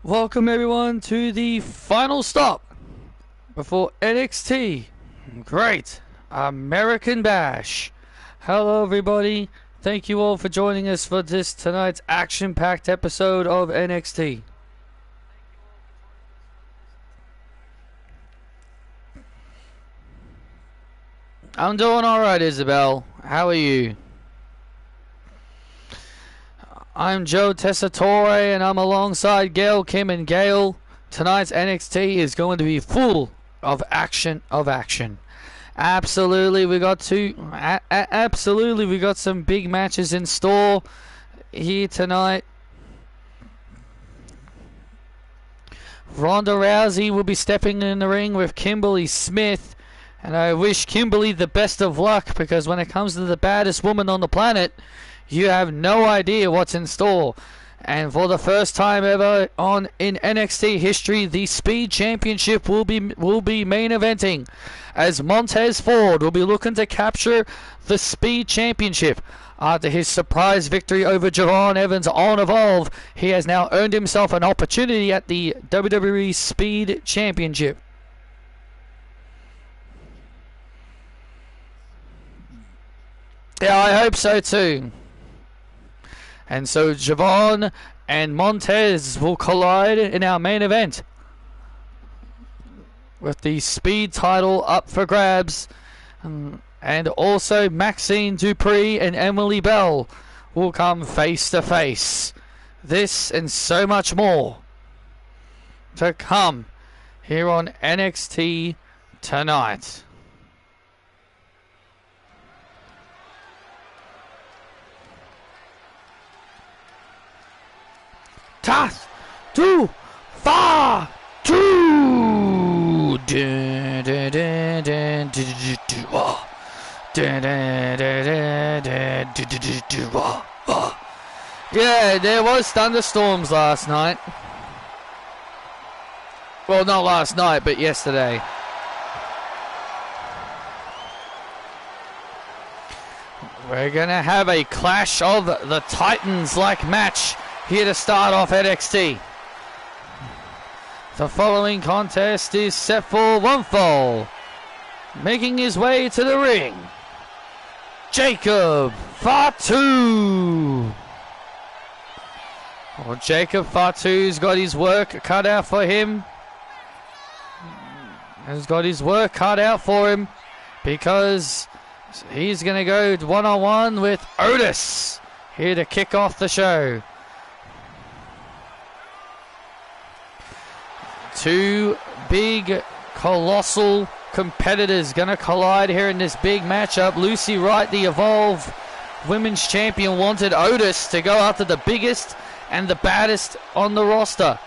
Welcome everyone to the final stop before NXT Great American Bash. Hello everybody, thank you all for joining us for this tonight's action-packed episode of NXT. I'm doing alright, Isabel. How are you? I'm Joe Tessitore and I'm alongside Gail, Kim, and Gail. Tonight's NXT is going to be full of action. Absolutely, we got some big matches in store here tonight. Ronda Rousey will be stepping in the ring with Kimberly Smith, and I wish Kimberly the best of luck, because when it comes to the baddest woman on the planet, you have no idea what's in store. And for the first time ever in NXT history, the Speed Championship will be main eventing, as Montez Ford will be looking to capture the Speed Championship. After his surprise victory over Javon Evans on Evolve, he has now earned himself an opportunity at the WWE Speed Championship. Yeah, I hope so too. And so Javon and Montez will collide in our main event, with the Speed title up for grabs. And also Maxine Dupree and Emily Bell will come face to face. This and so much more to come here on NXT tonight. Toss too far to yeah, there was thunderstorms last night. Well, not last night, but yesterday. We're gonna have a clash of the Titans-like match here to start off NXT. The following contest is set for one fall. Making his way to the ring, Jacob Fatu. Well, Jacob Fatu's got his work cut out for him. Because he's going to go one-on-one with Otis here to kick off the show. Two big, colossal competitors gonna collide here in this big matchup. Lucy Wright, the Evolve Women's Champion, wanted Otis to go after the biggest and the baddest on the roster.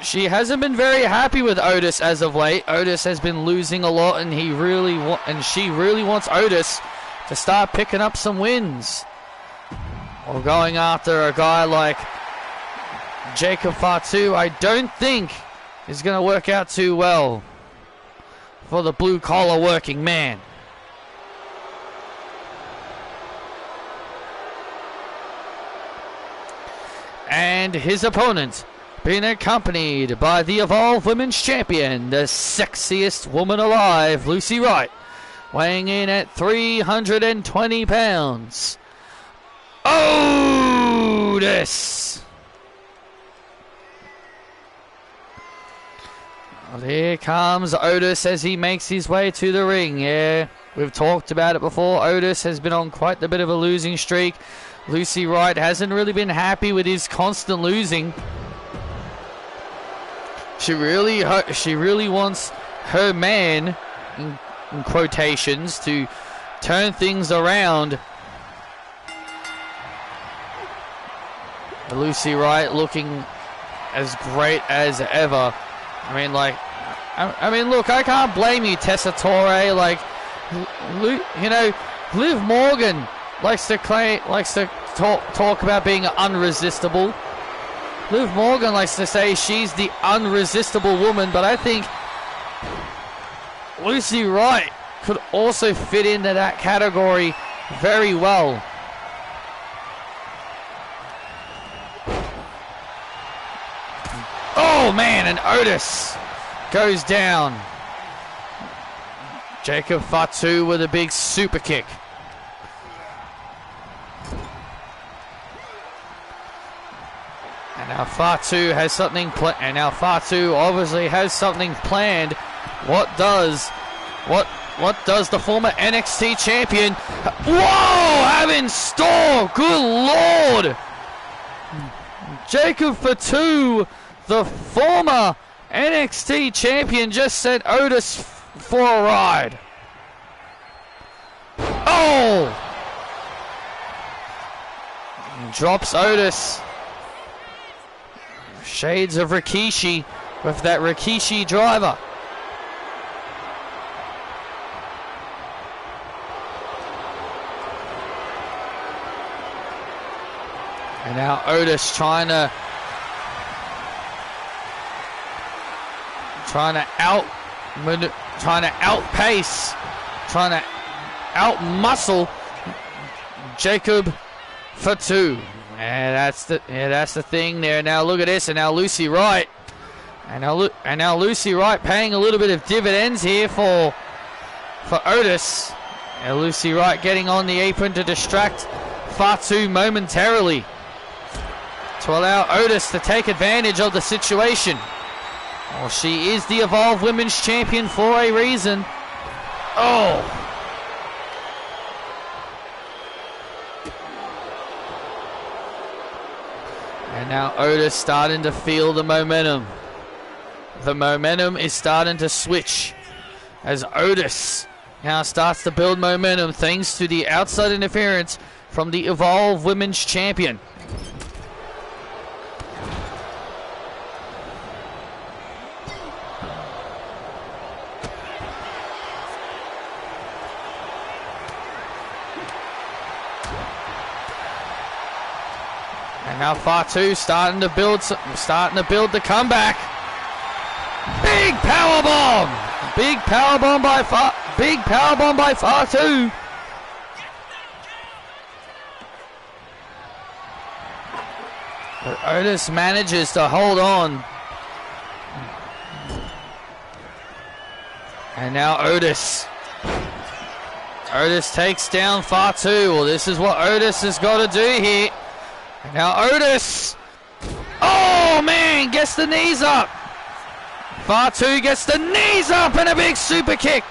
She hasn't been very happy with Otis as of late. Otis has been losing a lot, and she really wants Otis to start picking up some wins, or going after a guy like Jacob Fatu. I don't think is going to work out too well for the blue-collar working man. And his opponent, being accompanied by the Evolve Women's Champion, the sexiest woman alive, Lucy Wright, weighing in at 320 pounds, Otis. Well, here comes Otis as he makes his way to the ring. Yeah, we've talked about it before. Otis has been on quite a bit of a losing streak. Lucy Wright hasn't really been happy with his constant losing. She really wants her man, in quotations, to turn things around. Lucy Wright looking as great as ever. I mean, look, I can't blame you, Tessitore. Like, you know, Liv Morgan likes to talk about being unresistible. Liv Morgan likes to say she's the unresistible woman, but I think Lucy Wright could also fit into that category very well. Oh, man, and Otis goes down. Jacob Fatu with a big super kick. And now Fatu has something and now Fatu obviously has something planned. What does the former NXT champion have in store? Good Lord! Jacob Fatu, the former NXT champion, just sent Otis for a ride. Oh! Drops Otis. Shades of Rikishi with that Rikishi driver. And now Otis trying to outpace, trying to outmuscle Jacob Fatu. And that's the thing there. Now look at this, and now Lucy Wright, and now Lucy Wright paying a little bit of dividends here for Otis. And Lucy Wright getting on the apron to distract Fatu momentarily, to allow Otis to take advantage of the situation. Well, she is the Evolve Women's Champion for a reason. Oh! And now Otis starting to feel the momentum. The momentum is starting to switch as Otis now starts to build momentum thanks to the outside interference from the Evolve Women's Champion. And now Fatu starting to build the comeback. Big power bomb! Big power bomb by Fatu. But Otis manages to hold on. And now Otis takes down Fatu. Well, this is what Otis has got to do here. Now Otis, oh man, gets the knees up. Fatu gets the knees up and a big super kick.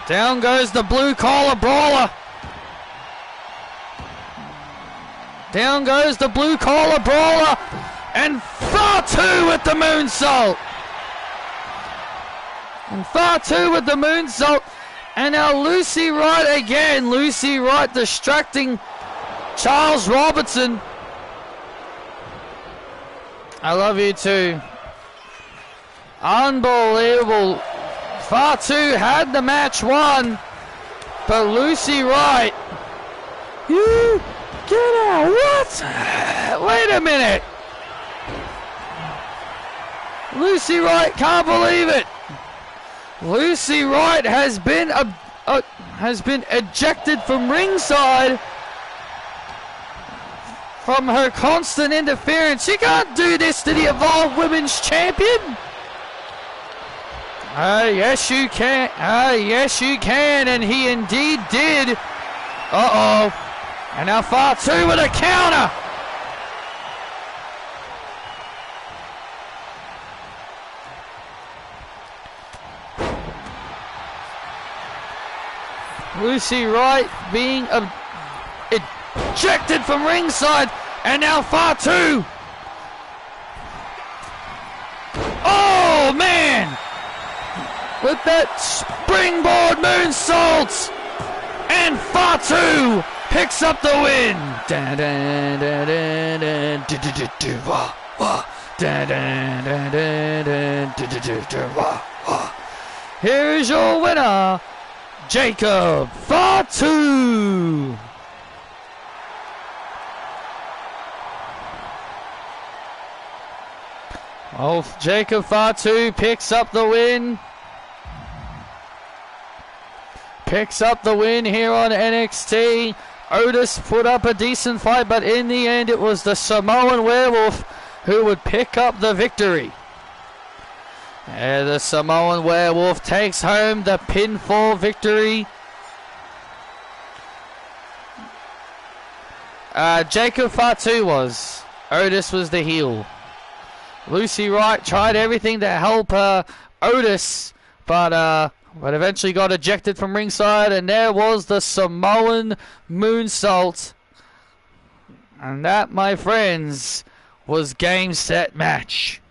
Down goes the blue collar brawler. Down goes the blue collar brawler, and Fatu with the moonsault. And Fatu with the moonsault, and now Lucy Wright again. Lucy Wright distracting Charles Robertson. I love you too. Unbelievable. Fatu had the match won, but Lucy Wright, you get out. What? Wait a minute. Lucy Wright, can't believe it. Lucy Wright has been ejected from ringside from her constant interference. You can't do this to the Evolve Women's Champion. Yes you can. Yes you can, and he indeed did. Uh-oh. And now Fatu with a counter. Lucy Wright being ejected from ringside, and now Fatu. Oh man! With that springboard moonsault, and Fatu picks up the win. Here is your winner, Jacob Fatu. Oh, Jacob Fatu picks up the win. Picks up the win here on NXT. Otis put up a decent fight, but in the end it was the Samoan Werewolf who would pick up the victory. And the Samoan Werewolf takes home the pinfall victory. Jacob Fatu was. Otis was the heel. Lucy Wright tried everything to help Otis, but eventually got ejected from ringside, and there was the Samoan moonsault. And that, my friends, was game, set, match.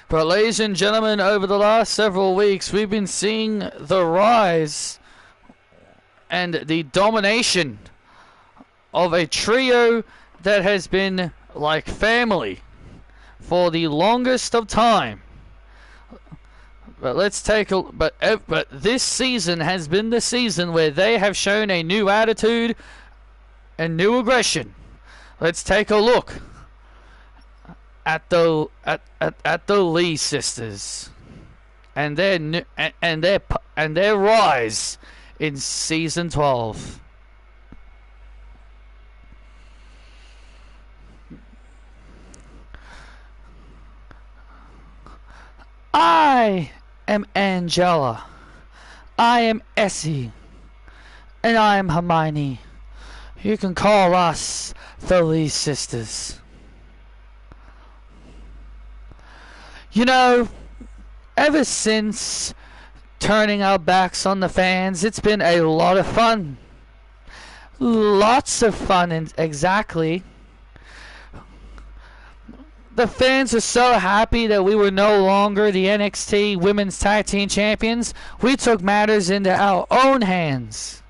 But ladies and gentlemen, over the last several weeks, we've been seeing the rise and the domination of a trio that has been like family for the longest of time. But let's take a but this season has been the season where they have shown a new attitude and new aggression. Let's take a look at the Lee sisters and their rise in season 12. I am Angela. I am Essie. And I am Hermione. You can call us the Lee sisters. You know, ever since turning our backs on the fans, it's been a lot of fun. Lots of fun, exactly. The fans are so happy that we were no longer the NXT Women's Tag Team Champions. We took matters into our own hands.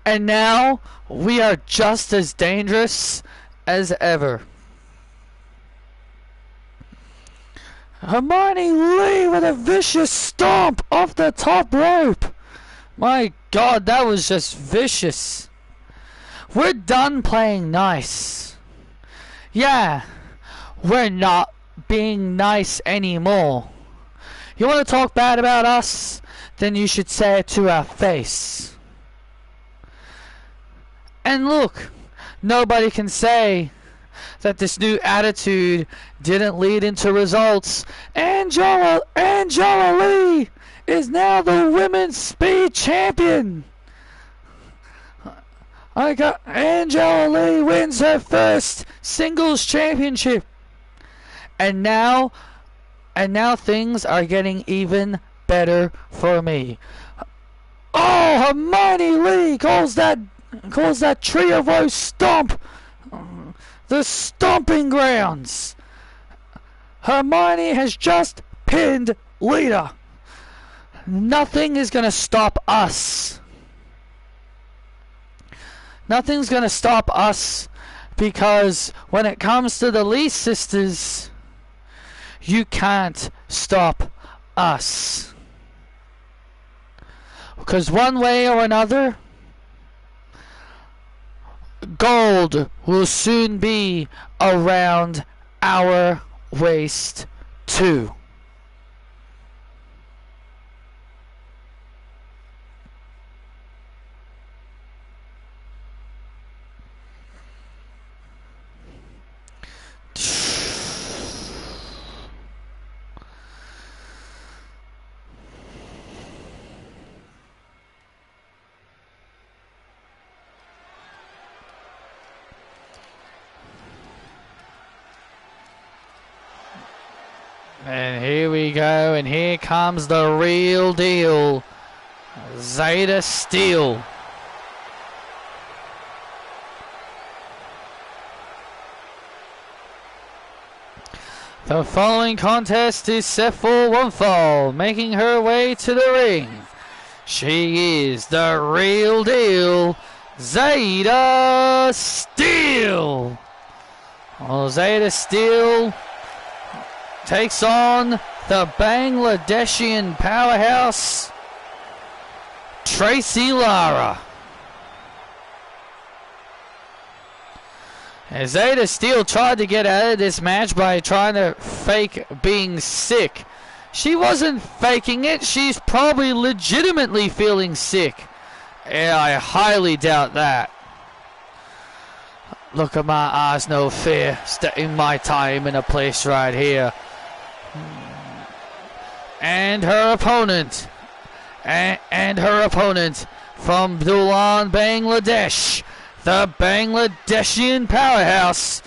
And now, we are just as dangerous as ever. Hermione Lee with a vicious stomp off the top rope. My God, that was just vicious. We're done playing nice. Yeah, we're not being nice anymore. You want to talk bad about us? Then you should say it to our face. And look, nobody can say that this new attitude didn't lead into results. Angela Lee is now the Women's Speed Champion. Angela Lee wins her first singles championship. And now things are getting even better for me. Oh, Hermione Lee calls that Tree of Woe stomp the stomping grounds. Hermione has just pinned Lita. Nothing is going to stop us. Nothing's going to stop us, because when it comes to the Lee sisters, you can't stop us. Because one way or another, gold will soon be around our waist too. And here we go, and here comes the real deal, Zeta Steel. The following contest is set for one fall. Making her way to the ring, she is the real deal, Zeta Steel. Well, Zeta Steel takes on the Bangladeshian powerhouse, Tracy Lara. And Zeta Steel tried to get out of this match by trying to fake being sick She wasn't faking it. She's probably legitimately feeling sick. Yeah, I highly doubt that. Look at my eyes, no fear. Staying my time in a place right here. And her opponent. And her opponent from Dulan, Bangladesh. The Bangladeshian powerhouse,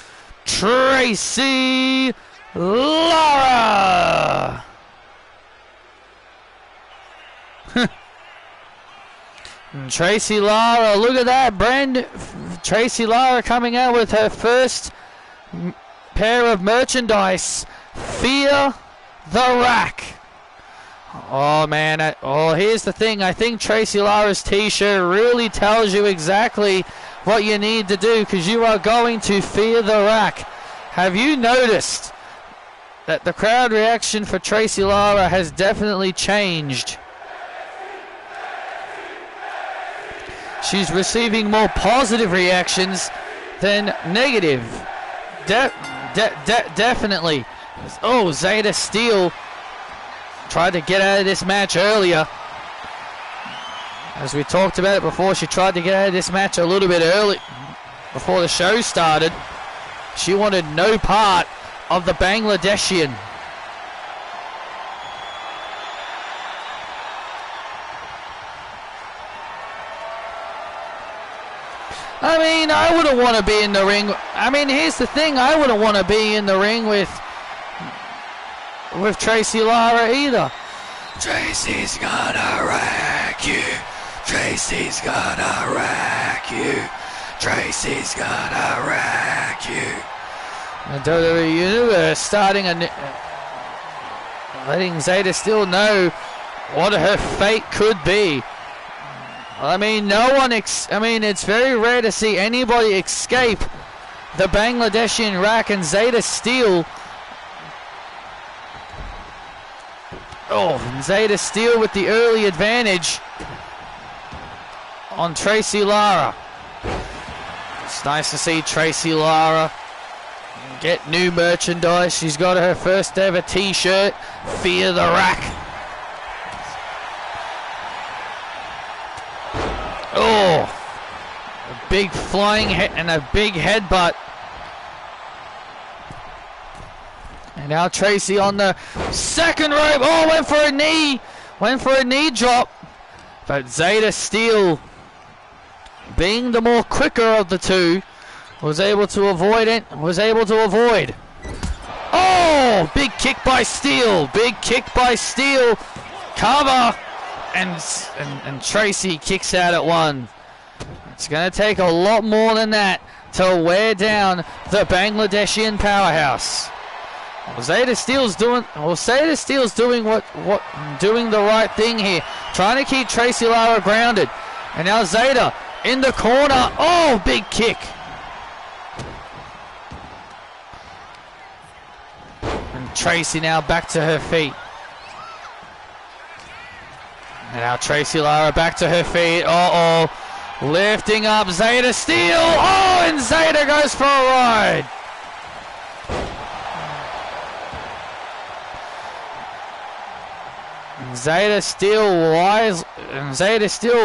Tracy Lara. Tracy Lara, look at that. Tracy Lara coming out with her first pair of merchandise. Fear the Rack. Oh man, here's the thing. I think Tracy Lara's t-shirt really tells you exactly what you need to do, because you are going to fear the Rack. Have you noticed that the crowd reaction for Tracy Lara has definitely changed? She's receiving more positive reactions than negative. Definitely. Oh, Zeta Steele tried to get out of this match earlier. As we talked about it before, she tried to get out of this match a little bit early before the show started. She wanted no part of the Bangladeshian. I mean, I wouldn't want to be in the ring. I mean, here's the thing. I wouldn't want to be in the ring with Tracy Lara either. Tracy's gonna wreck you. Tracy's gonna wreck you. Tracy's gonna wreck you. The WWE Universe starting letting Zeta Steele know what her fate could be. I mean, it's very rare to see anybody escape the Bangladeshian Rack, and Zeta Steele. Oh, Zeta Steele with the early advantage on Tracy Lara. It's nice to see Tracy Lara get new merchandise. She's got her first ever t-shirt, Fear the Rack. Oh, a big flying head and a big headbutt. And now Tracy on the second rope. Oh, went for a knee. Went for a knee drop. But Zeta Steele, being the more quicker of the two, was able to avoid it. Oh, big kick by Steele. Big kick by Steele. Cover. And Tracy kicks out at one. It's going to take a lot more than that to wear down the Bangladeshian powerhouse. Zeta Steele's doing doing the right thing here, trying to keep Tracy Lara grounded. And now Zeta in the corner. Oh, big kick. And Tracy now back to her feet. And now Tracy Lara back to her feet. Uh-oh. Lifting up Zeta Steele. Oh, and Zeta goes for a ride. Zeta Steele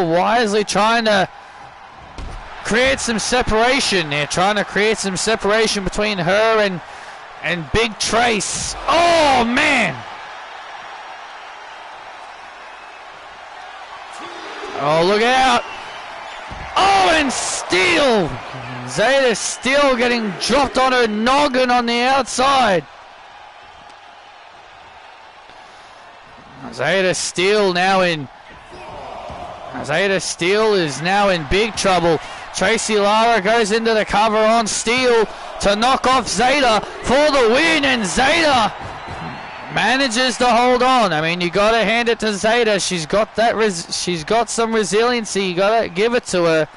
wisely trying to create some separation. They're trying to create some separation between her and Big Trace. Oh, man. Oh, look out. Oh, and Steele. Zeta Steele getting dropped on her noggin on the outside. Zeta Steele is now in big trouble. Tracy Lara goes into the cover on Steele to knock off Zeta for the win, and Zeta manages to hold on. I mean, you got to hand it to Zeta. She's got she's got some resiliency. You got to give it to her.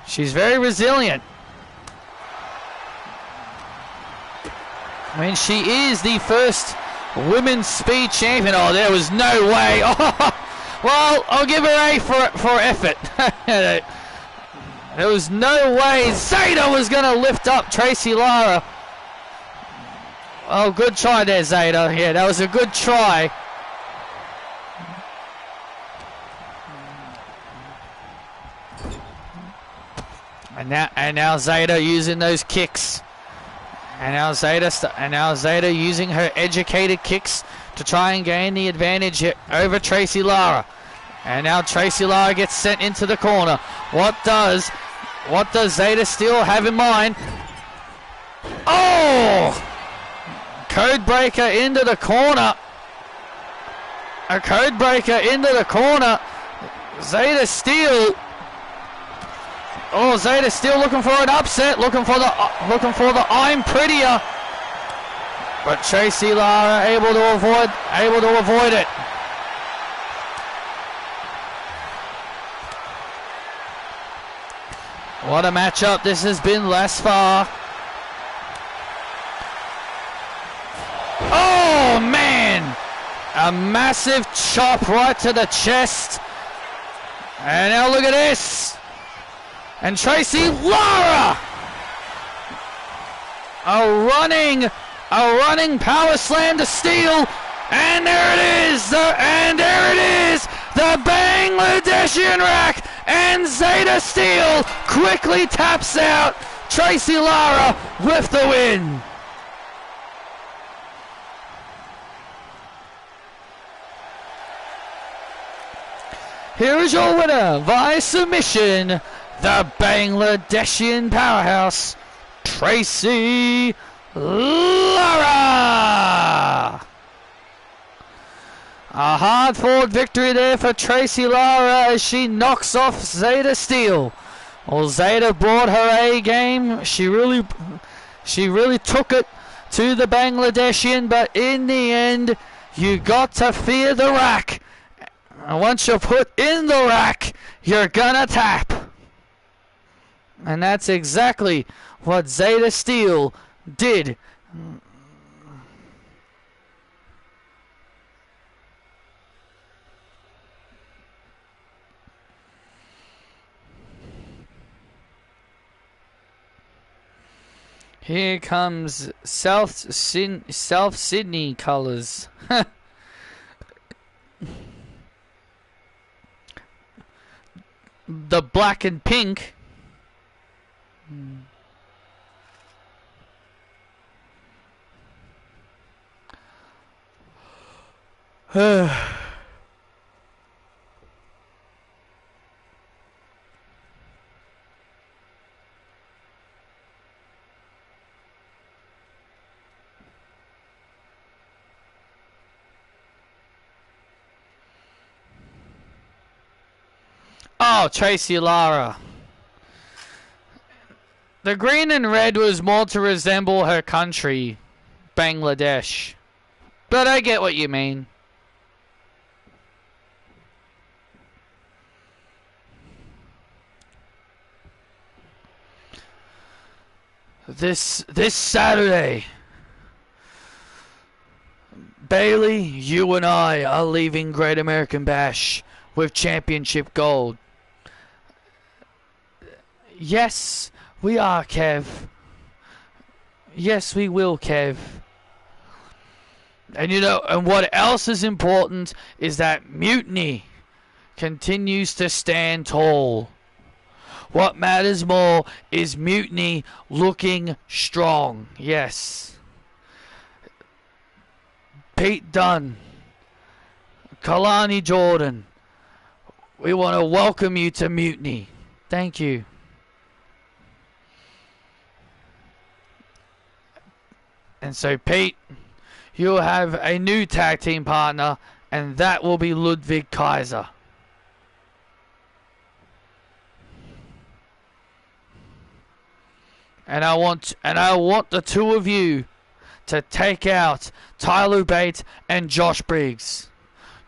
She's very resilient. I mean, she is the first women's speed champion. Oh, there was no way. Oh, well, I'll give her A for effort. There was no way Zeta was going to lift up Tracy Lara. Oh, good try there, Zeta. Yeah, that was a good try. And now Zeta using those kicks. And now Zeta using her educated kicks to try and gain the advantage over Tracy Lara. And now Tracy Lara gets sent into the corner. What does Zeta Steel have in mind? Oh! Codebreaker into the corner. A codebreaker into the corner. Zeta Steel. Oh, Zeta Steel looking for an upset, looking for the I'm prettier. But Tracy Lara able to avoid it. What a matchup this has been thus far. Oh man! A massive chop right to the chest. And now look at this. And Tracy Lara, a running power slam to Steel, and there it is, the Bangladeshian rack, and Zeta Steel quickly taps out Tracy Lara with the win. Here is your winner via submission, the Bangladeshian powerhouse, Tracy Lara. A hard-fought victory there for Tracy Lara as she knocks off Zeta Steel. Well, Zeta brought her A game. She really took it to the Bangladeshian, but in the end, you got to fear the rack. And once you're put in the rack, you're gonna tap. And that's exactly what Zeta Steel did. Here comes South Sydney colours. The black and pink. Oh, Tracy Lara. The green and red was more to resemble her country, Bangladesh. But I get what you mean. This Saturday, Bailey, you and I are leaving Great American Bash with championship gold. Yes, we are, Kev. Yes, we will, Kev. And you know, and what else is important is that Mutiny continues to stand tall. What matters more is Mutiny looking strong. Yes. Pete Dunne, Kalani Jordan, we want to welcome you to Mutiny. Thank you. And so, Pete, you'll have a new tag team partner, and that will be Ludwig Kaiser. And I want the two of you to take out Tyler Bate and Josh Briggs.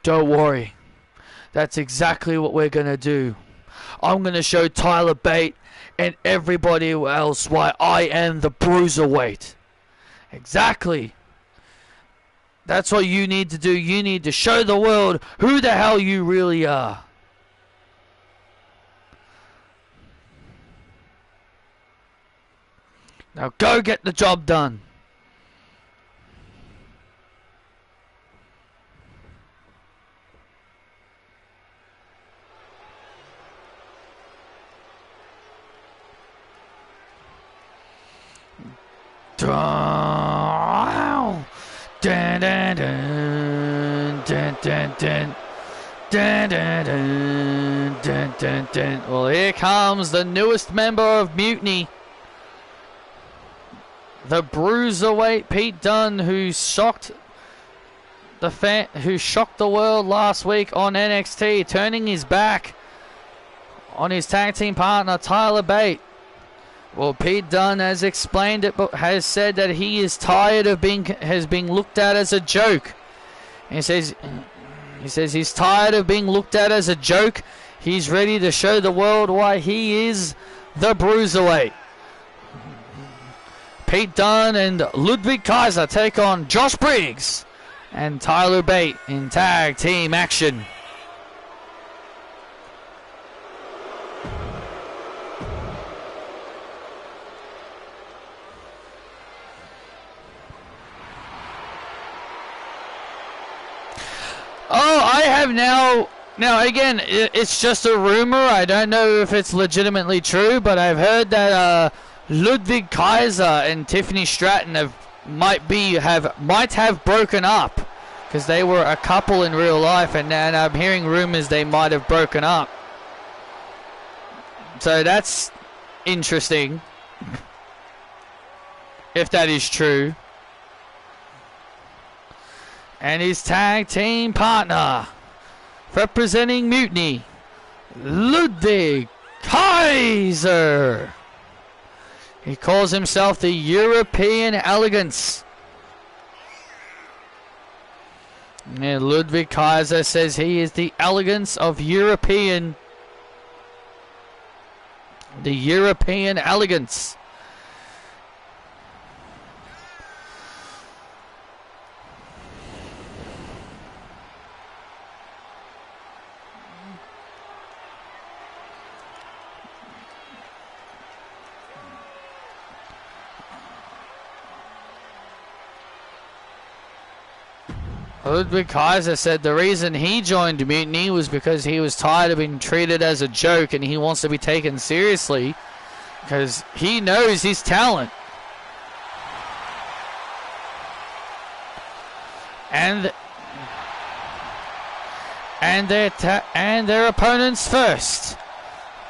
Don't worry. That's exactly what we're going to do. I'm going to show Tyler Bate and everybody else why I am the bruiserweight. Exactly. That's what you need to do. You need to show the world who the hell you really are. Now go get the job done. Dun, dun, dun, dun, dun, dun, dun. Dun, dun, dun, dun, dun, dun. Well, here comes the newest member of Mutiny. The Bruiserweight Pete Dunne, who shocked the world last week on NXT, turning his back on his tag team partner Tyler Bate. Well, Pete Dunne has explained it, but has said that he is tired of being looked at as a joke. He says he's tired of being looked at as a joke. He's ready to show the world why he is the Bruiserweight. Pete Dunne and Ludwig Kaiser take on Josh Briggs and Tyler Bate in tag team action. Oh, I have now again, it's just a rumor. I don't know if it's legitimately true, but I've heard that Ludwig Kaiser and Tiffany Stratton might have broken up, because they were a couple in real life, and I'm hearing rumors they might have broken up. So that's interesting, if that is true. And his tag team partner, representing Mutiny, Ludwig Kaiser. He calls himself the European Elegance. And Ludwig Kaiser says he is the elegance of the European elegance. Ludwig Kaiser said the reason he joined Mutiny was because he was tired of being treated as a joke, and he wants to be taken seriously because he knows his talent. And their opponents first,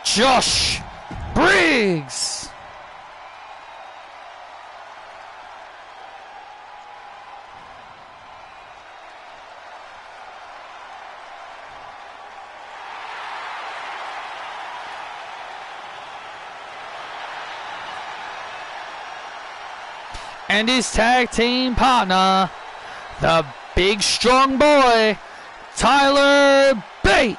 Josh Briggs. And his tag team partner, the big strong boy, Tyler Bate.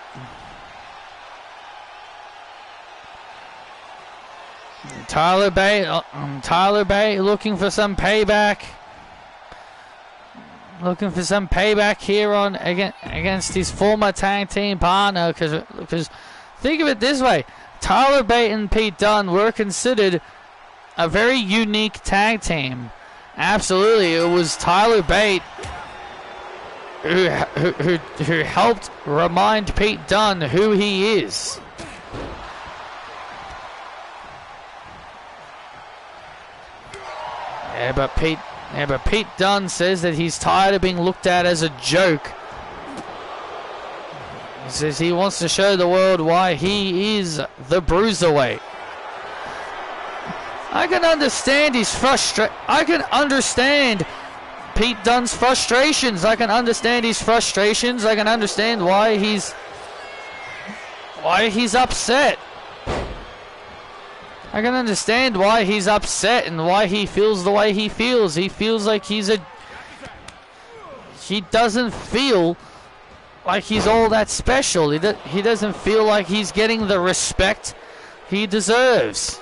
Tyler Bate looking for some payback. Looking for some payback here against his former tag team partner, because think of it this way, Tyler Bate and Pete Dunne were considered a very unique tag team. Absolutely, it was Tyler Bate who helped remind Pete Dunne who he is. But Pete Dunne says that he's tired of being looked at as a joke. He says he wants to show the world why he is the Bruiserweight. I can understand his frustration. I can understand Pete Dunne's frustrations. I can understand his frustrations. I can understand why he's upset. I can understand why he's upset and why he feels the way he feels. He feels like he doesn't feel like he's all that special. He doesn't feel like he's getting the respect he deserves.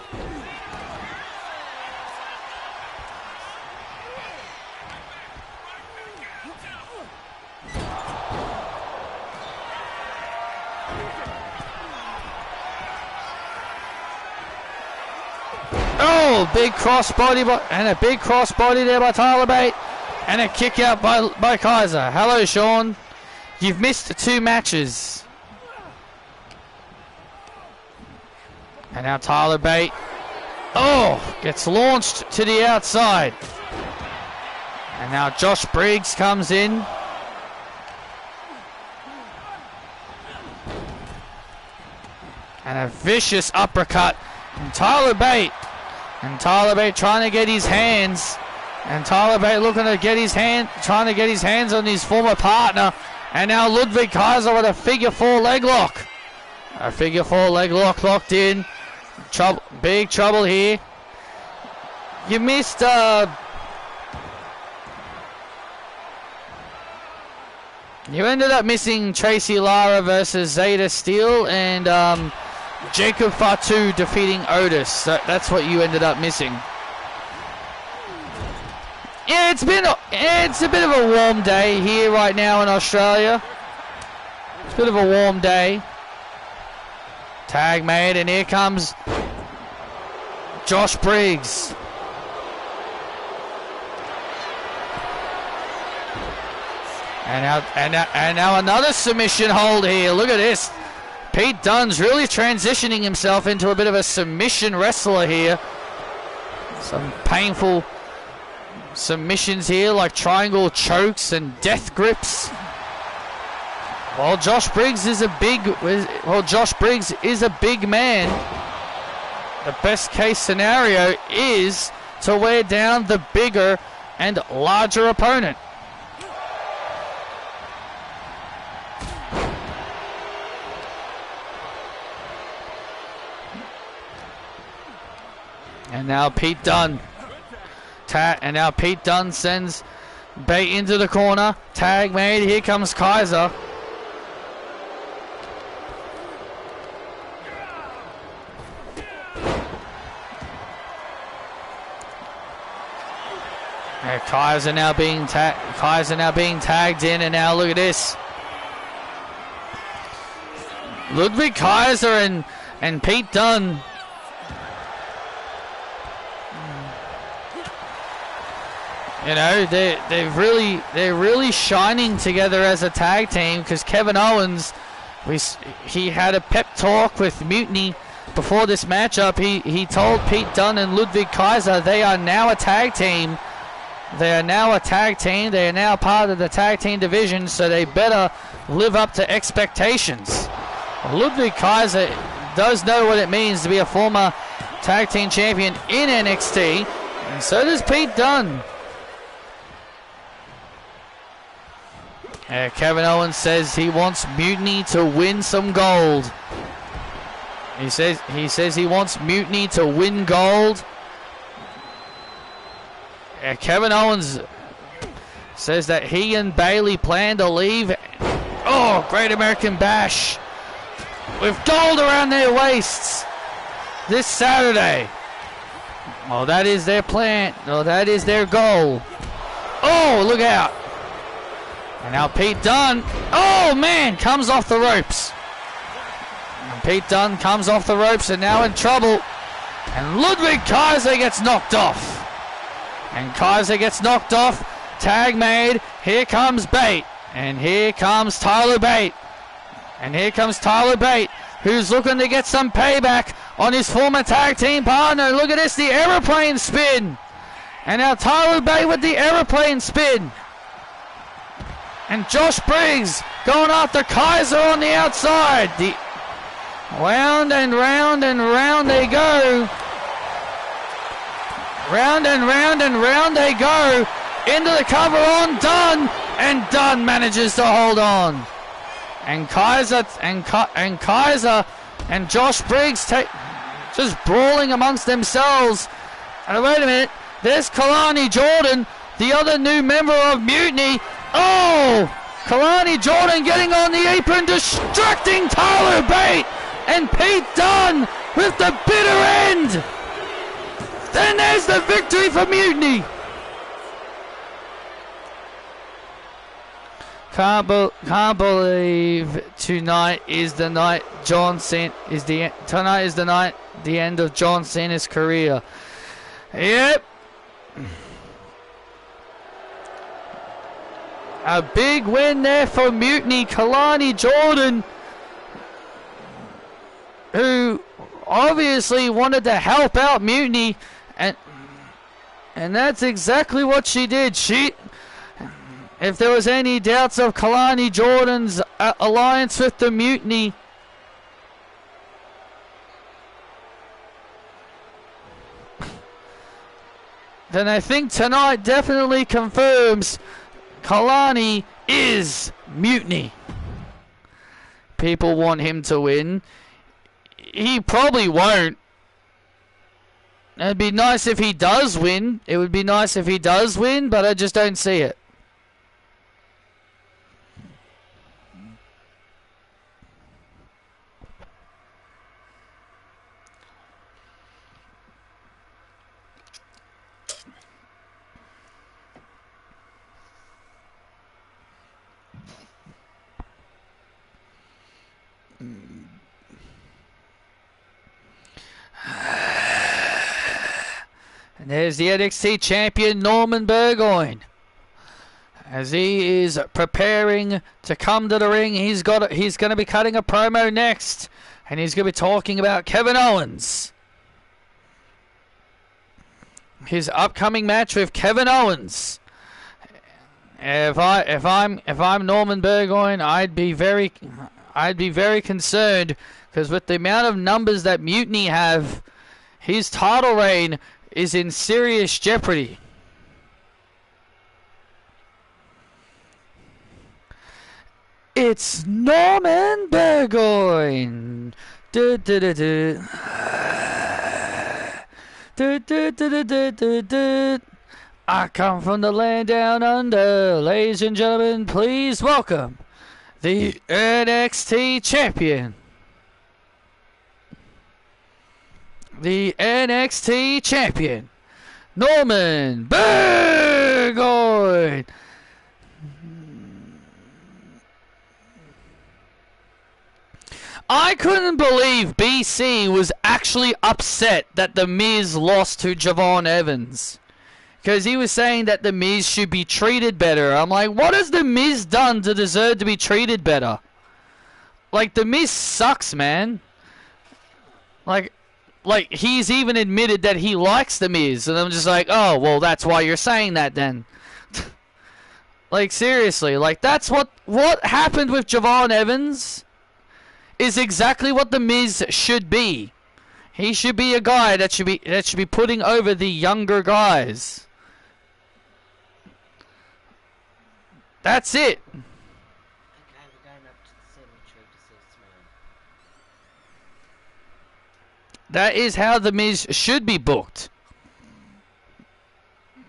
Oh, big crossbody, and a big crossbody there by Tyler Bate, and a kick out by Kaiser. Hello, Sean. You've missed 2 matches. And now Tyler Bate Oh, gets launched to the outside. And now Josh Briggs comes in. And a vicious uppercut from Tyler Bate. And Tyler Bate trying to get his hands. And Tyler Bate looking to get his trying to get his hands on his former partner. And now Ludwig Kaiser with a figure 4 leg lock. A figure 4 leg lock locked in. Big trouble here. You missed you ended up missing Tracy Lara versus Zeta Steele and Jacob Fatu defeating Otis. So that's what you ended up missing. Yeah, it's a bit of a warm day here right now in Australia. It's a bit of a warm day. Tag made, and here comes Josh Briggs. And now another submission hold here. Look at this. Pete Dunne's really transitioning himself into a bit of a submission wrestler here. Some painful submissions here, like triangle chokes and death grips. Well, Josh Briggs is a big man. The best case scenario is to wear down the bigger and larger opponent. And now Pete Dunne. And now Pete Dunne sends Bate into the corner. Tag made. Here comes Kaiser. And Kaiser now being tagged in, and now look at this. Ludwig Kaiser and Pete Dunne. You know, they're really shining together as a tag team, because Kevin Owens, he had a pep talk with Mutiny before this matchup. He told Pete Dunne and Ludwig Kaiser they are now a tag team. They are now a tag team. They are now part of the tag team division, so they better live up to expectations. Ludwig Kaiser does know what it means to be a former tag team champion in NXT, and so does Pete Dunne. Kevin Owens says he wants Mutiny to win some gold. He says he wants Mutiny to win gold. Kevin Owens says that he and Bayley plan to leave. Oh, Great American Bash with gold around their waists this Saturday. Oh, that is their plan. Oh, that is their goal. Oh, look out. And now Pete Dunne, oh man, comes off the ropes. And Pete Dunne comes off the ropes and now in trouble. And Ludwig Kaiser gets knocked off. And Kaiser gets knocked off. Tag made. Here comes Bate. And here comes Tyler Bate. And here comes Tyler Bate, who's looking to get some payback on his former tag team partner. Look at this, the aeroplane spin. And now Tyler Bate with the aeroplane spin. And Josh Briggs going after Kaiser on the outside. The round and round and round they go. Round and round and round they go. Into the cover on Dunne. And Dunne manages to hold on. And Kaiser and Josh Briggs just brawling amongst themselves. And wait a minute. There's Kalani Jordan, the other new member of Mutiny. Oh! Kalani Jordan getting on the apron, distracting Tyler Bate. And Pete Dunne with the bitter end. Then there's the victory for Mutiny. Can't believe tonight is the night tonight is the night, the end of John Cena's career. Yep. A big win there for Mutiny. Kalani Jordan, who obviously wanted to help out Mutiny, and that's exactly what she did. If there was any doubts of Kalani Jordan's alliance with the Mutiny, then I think tonight definitely confirms Kalani is Mutiny. People want him to win. He probably won't. It'd be nice if he does win. It would be nice if he does win, but I just don't see it. And there's the NXT champion Norman Burgoyne. As he is preparing to come to the ring, he's going to be cutting a promo next, and he's going to be talking about Kevin Owens. His upcoming match with Kevin Owens. If I'm Norman Burgoyne, I'd be very concerned, because with the amount of numbers that Mutiny have, his title reign is in serious jeopardy. It's Norman Burgoyne. I come from the land down under. Ladies and gentlemen, please welcome the NXT champion. The NXT champion, Norman Burgoyne. I couldn't believe BC was actually upset that The Miz lost to Javon Evans, because he was saying that The Miz should be treated better. I'm like, what has The Miz done to deserve to be treated better? Like, The Miz sucks, man. Like he's even admitted that he likes The Miz, and I'm just like, oh, well, that's why you're saying that then. Like, seriously, like, that's what happened with Javon Evans is exactly what The Miz should be. He should be a guy that should be putting over the younger guys. That's it. That is how The Miz should be booked.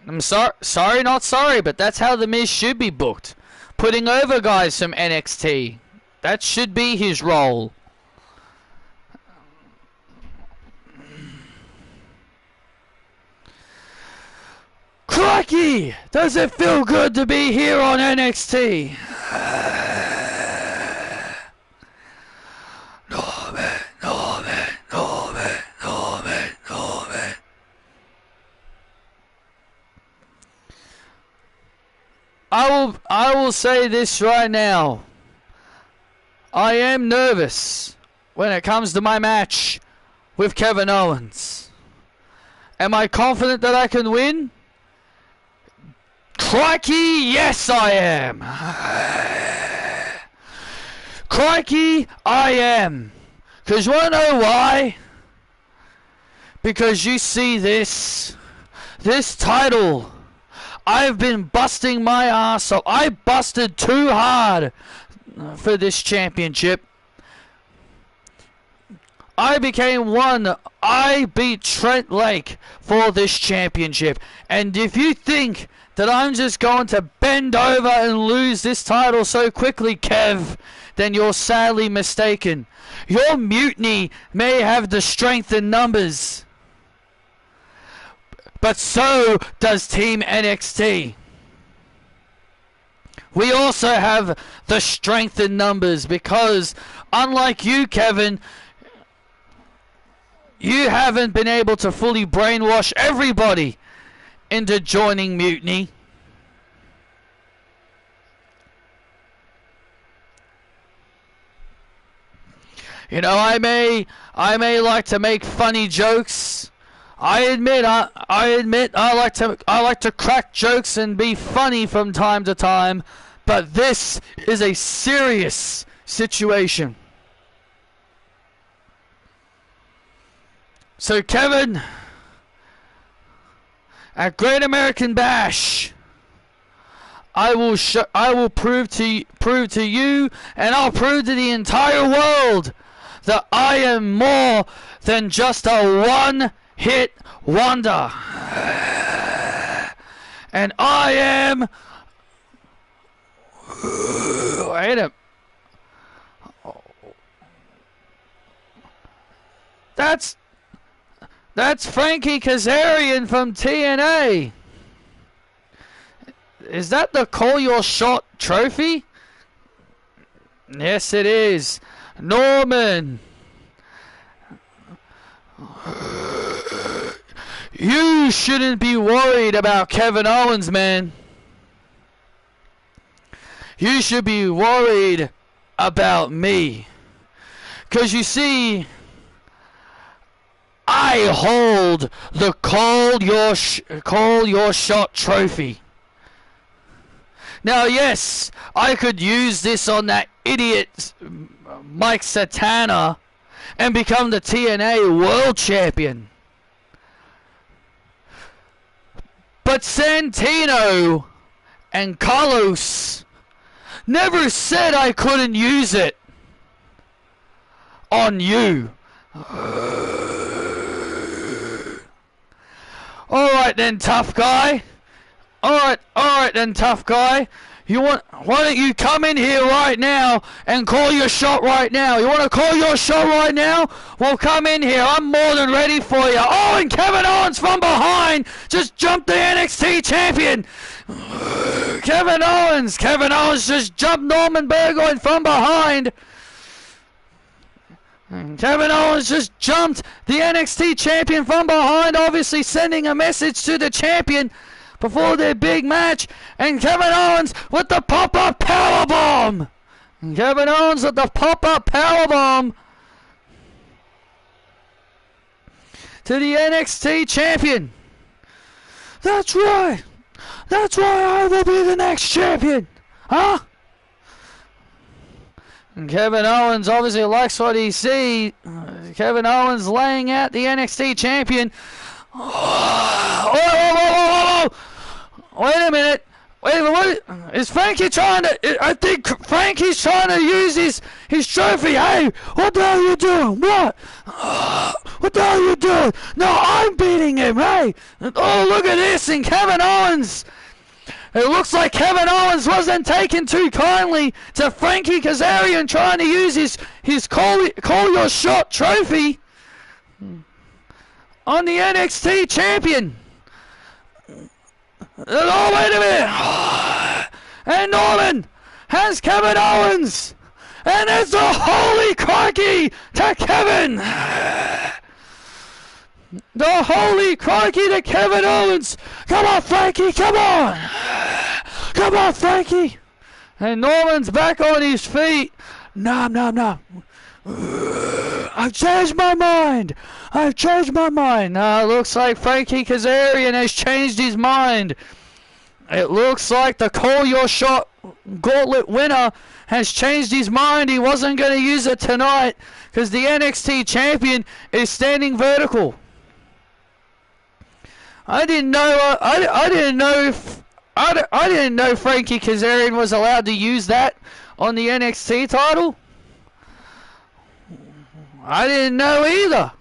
I'm sorry, not sorry, but that's how The Miz should be booked. Putting over guys from NXT. That should be his role. Crikey! Does it feel good to be here on NXT? Norman. I will say this right now. I am nervous when it comes to my match with Kevin Owens. Am I confident that I can win? Crikey, yes I am. Crikey, I am. Because you want to know why? Because you see this title, I've been busting my ass off. I busted too hard for this championship. I beat Trent Lake for this championship. And if you think that I'm just going to bend over and lose this title so quickly, Kev, then you're sadly mistaken. Your Mutiny may have the strength in numbers, but so does Team NXT. We also have the strength in numbers because, unlike you, Kevin, you haven't been able to fully brainwash everybody into joining Mutiny. You know, I may like to make funny jokes. I admit I like to crack jokes and be funny from time to time, but this is a serious situation. So Kevin, at Great American Bash, I will prove to you, and I'll prove to the entire world that I am more than just a one-hit wonder. And I am... Wait a... That's Frankie Kazarian from TNA. Is that the Call Your Shot trophy? Yes, it is. Norman. You shouldn't be worried about Kevin Owens, man. You should be worried about me. 'Cause you see, I hold the Call Your Shot trophy. Now, yes, I could use this on that idiot Mike Satana and become the TNA World Champion. But Santino and Carlos never said I couldn't use it on you. Alright then, tough guy. Alright then, tough guy. Why don't you come in here right now and call your shot right now? You want to call your shot right now? Well, come in here. I'm more than ready for you. Oh, and Kevin Owens from behind just jumped the NXT champion. Kevin Owens just jumped Norman Burgoyne from behind. Kevin Owens just jumped the NXT champion from behind, obviously sending a message to the champion before their big match. And Kevin Owens with the pop-up powerbomb. Kevin Owens with the pop-up powerbomb to the NXT champion. That's right. That's why I will be the next champion. Huh? And Kevin Owens obviously likes what he sees. Kevin Owens laying out the NXT champion. Oh, wait a minute. What is Frankie trying to... I think Frankie's trying to use his trophy. Hey, what the hell are you doing? What? What the hell are you doing? No, I'm beating him, hey. Oh, look at this. And Kevin Owens... It looks like Kevin Owens wasn't taken too kindly to Frankie Kazarian trying to use his Call Your Shot trophy on the NXT champion. Oh, wait a minute. And Norman has Kevin Owens. And there's the holy crikey to Kevin. The holy crikey to Kevin Owens. Come on, Frankie, come on. Come on, Frankie. And Norman's back on his feet. No. I've changed my mind. Looks like Frankie Kazarian has changed his mind. It looks like the Call Your Shot Gauntlet winner has changed his mind. He wasn't going to use it tonight because the NXT champion is standing vertical. I didn't know Frankie Kazarian was allowed to use that on the NXT title. I didn't know either.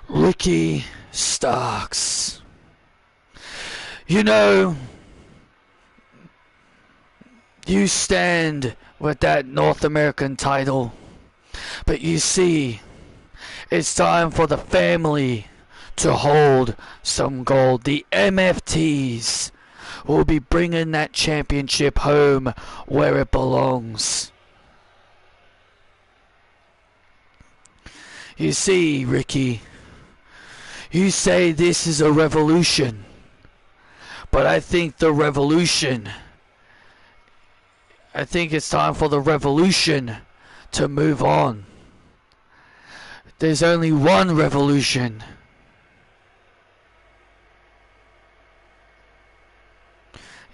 Ricky Starks. You know, you stand with that North American title, but you see, it's time for the family to hold some gold. The MFTs will be bringing that championship home where it belongs. You see, Ricky, you say this is a revolution, but I think the revolution, I think it's time for the revolution to move on. There's only one revolution.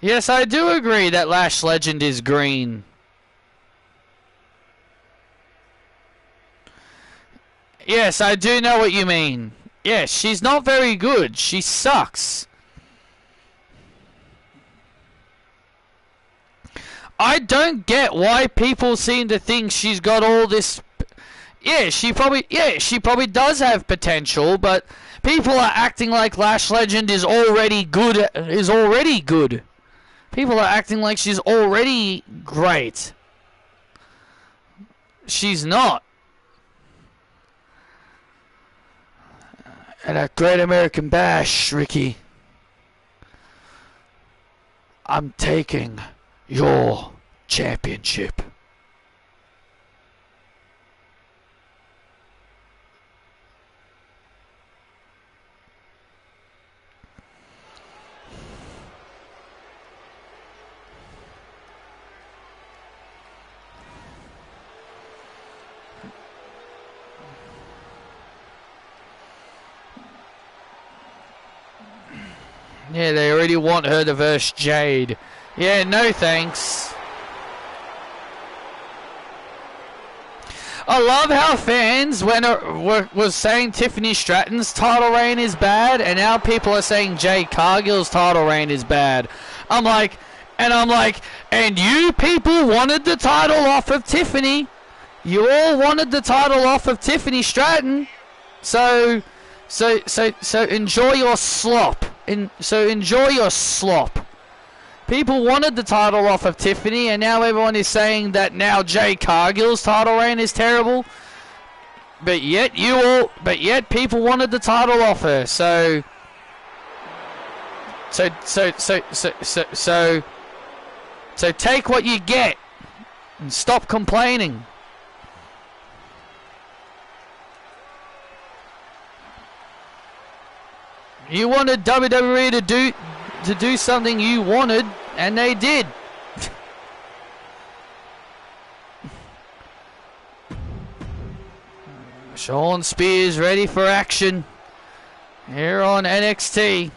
Yes, I do agree that Lash Legend is green. Yes, I do know what you mean. Yes, she's not very good. She sucks. I don't get why people seem to think she's got all this. Yeah, she probably does have potential, but people are acting like Lash Legend is already good. People are acting like she's already great. She's not. And at Great American Bash, Ricky, I'm taking your championship. Yeah, they already want her to verse Jade. Yeah, no thanks. I love how fans was saying Tiffany Stratton's title reign is bad, and now people are saying Jade Cargill's title reign is bad. I'm like, and you people wanted the title off of Tiffany. You all wanted the title off of Tiffany Stratton. So enjoy your slop. Enjoy your slop. People wanted the title off of Tiffany, and now everyone is saying that now Jade Cargill's title reign is terrible. But yet people wanted the title off her. So take what you get and stop complaining. You wanted WWE to do something you wanted, and they did. Shawn Spears ready for action here on NXT.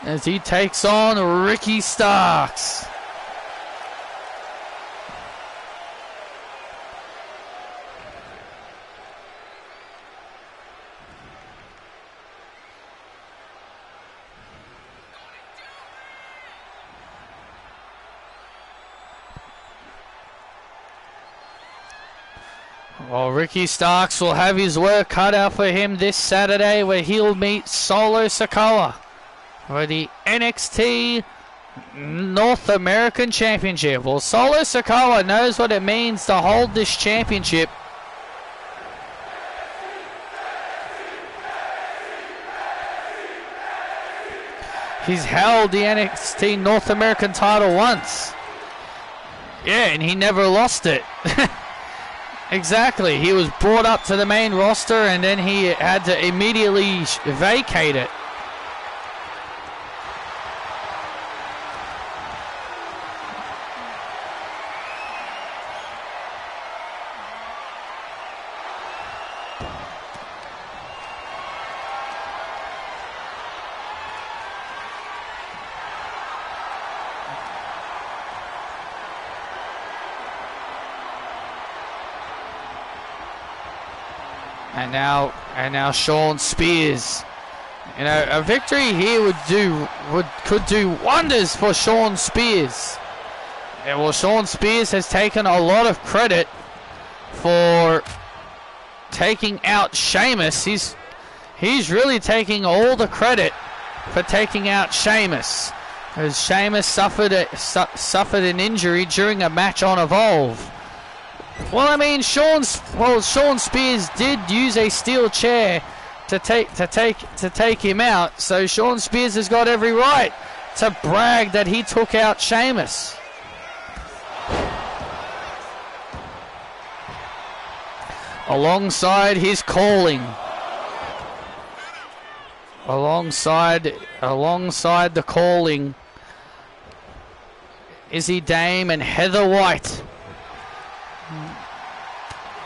As he takes on Ricky Starks. Well, Ricky Starks will have his work cut out for him this Saturday, where he'll meet Solo Sikoa for the NXT North American Championship. Well, Solo Sikoa knows what it means to hold this championship. He's held the NXT North American title once. Yeah, and he never lost it. Exactly. He was brought up to the main roster, and then he had to immediately vacate it. And now Shawn Spears. You know, a victory here could do wonders for Shawn Spears. Yeah, well, Shawn Spears has taken a lot of credit for taking out Sheamus. He's really taking all the credit for taking out Sheamus, because Sheamus suffered an injury during a match on Evolve. Well, I mean, Shawn Spears did use a steel chair to take him out, so Shawn Spears has got every right to brag that he took out Sheamus. alongside his calling. Alongside the calling. Izzy Dame and Heather White.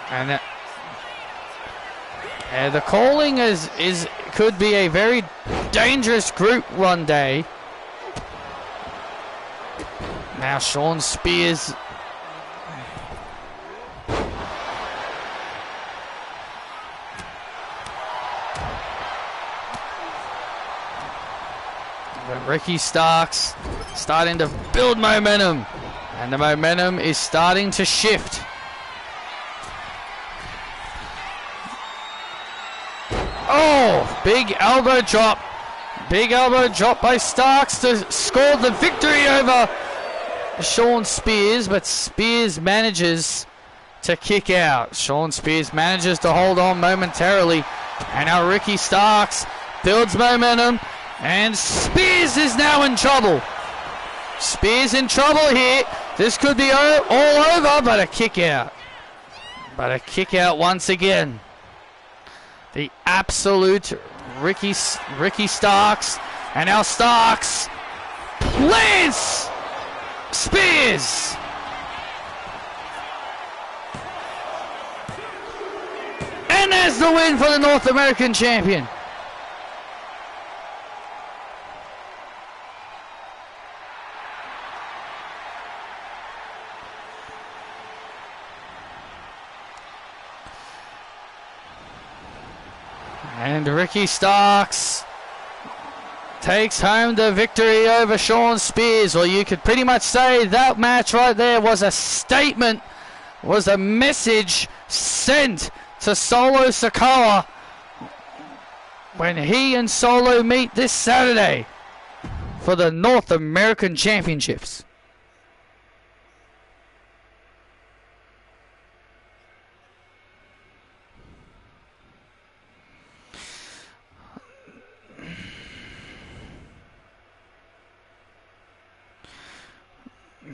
And the calling could be a very dangerous group one day. Now Shawn Spears. But Ricky Starks starting to build momentum. And the momentum is starting to shift. Oh, big elbow drop. Big elbow drop by Starks to score the victory over Shawn Spears, but Spears manages to kick out. Shawn Spears manages to hold on momentarily. And now Ricky Starks builds momentum. And Spears is now in trouble. Spears in trouble here. This could be all over, but a kick out. But a kick out once again. The absolute Ricky Starks. And now Starks lands Spears. And there's the win for the North American champion. And Ricky Starks takes home the victory over Shawn Spears. Or you could pretty much say that match right there was a statement, was a message sent to Solo Sikoa when he and Solo meet this Saturday for the North American Championships.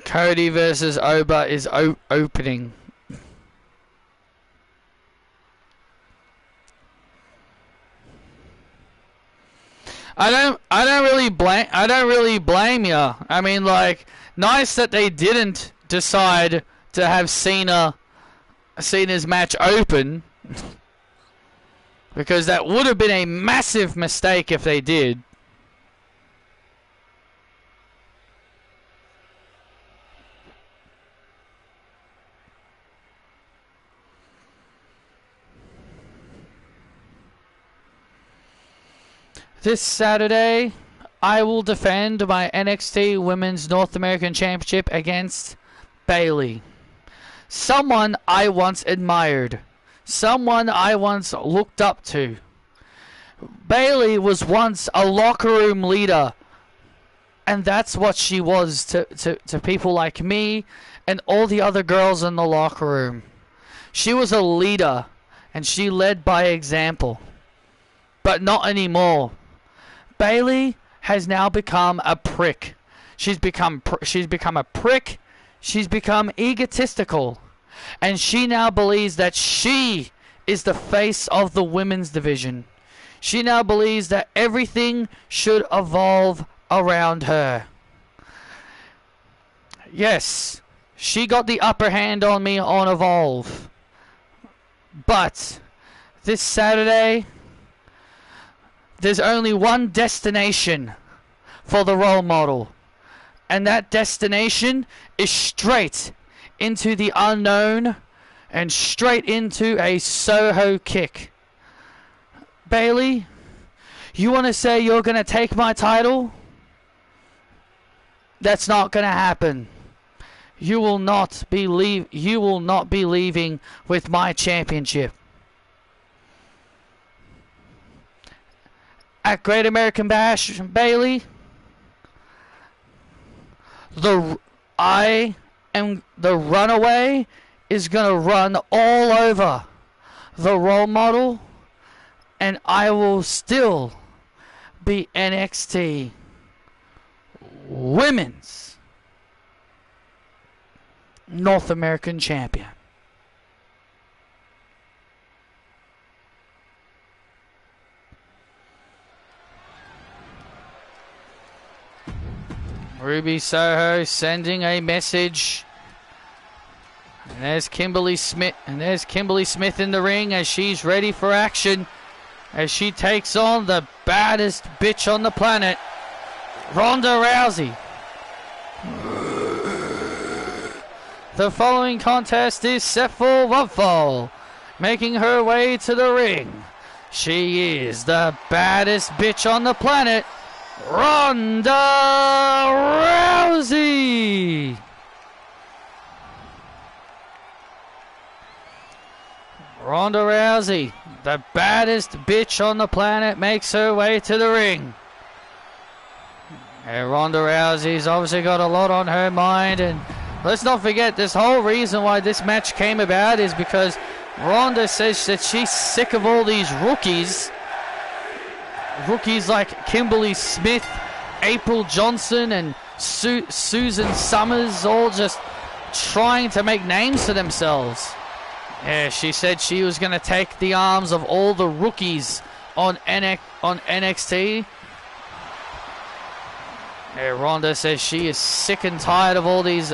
Cody versus Oba is opening. I don't really blame you. I mean, like, nice that they didn't decide to have Cena's match open, because that would have been a massive mistake if they did. This Saturday, I will defend my NXT Women's North American Championship against Bayley. Someone I once admired. Someone I once looked up to. Bayley was once a locker room leader. And that's what she was to people like me and all the other girls in the locker room. She was a leader, and she led by example. But not anymore. Bayley has now become a prick. She's become a prick. She's become egotistical. And she now believes that she is the face of the women's division. She now believes that everything should evolve around her. Yes, she got the upper hand on me on Evolve. But this Saturday, there's only one destination for the role model. And that destination is straight into the unknown and straight into a Soho kick. Bayley, you want to say you're going to take my title? That's not going to happen. You will not be leaving with my championship. At Great American Bash, Bayley, the runaway is gonna run all over the role model, and I will still be NXT Women's North American Champion. Ruby Soho sending a message. And there's Kimberly Smith. And there's Kimberly Smith in the ring as she's ready for action. As she takes on the baddest bitch on the planet, Ronda Rousey. The following contest is set for one fall. Making her way to the ring, she is the baddest bitch on the planet, Ronda Rousey. Ronda Rousey, the baddest bitch on the planet, makes her way to the ring. And Ronda Rousey's obviously got a lot on her mind, and let's not forget this whole reason why this match came about is because Ronda says that she's sick of all these rookies. Rookies like Kimberly Smith, April Johnson, and Susan Summers, all just trying to make names for themselves. Yeah, she said she was going to take the arms of all the rookies on NXT. Yeah, Ronda says she is sick and tired of all these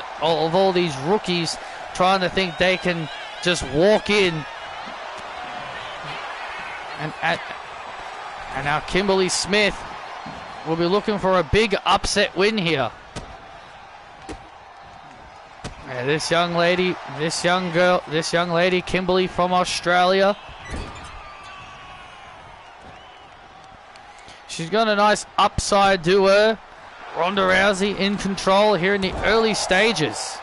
rookies trying to think they can just walk in. And now Kimberly Smith will be looking for a big upset win here. Yeah, this young lady, Kimberly from Australia. She's got a nice upside to her. Ronda Rousey in control here in the early stages.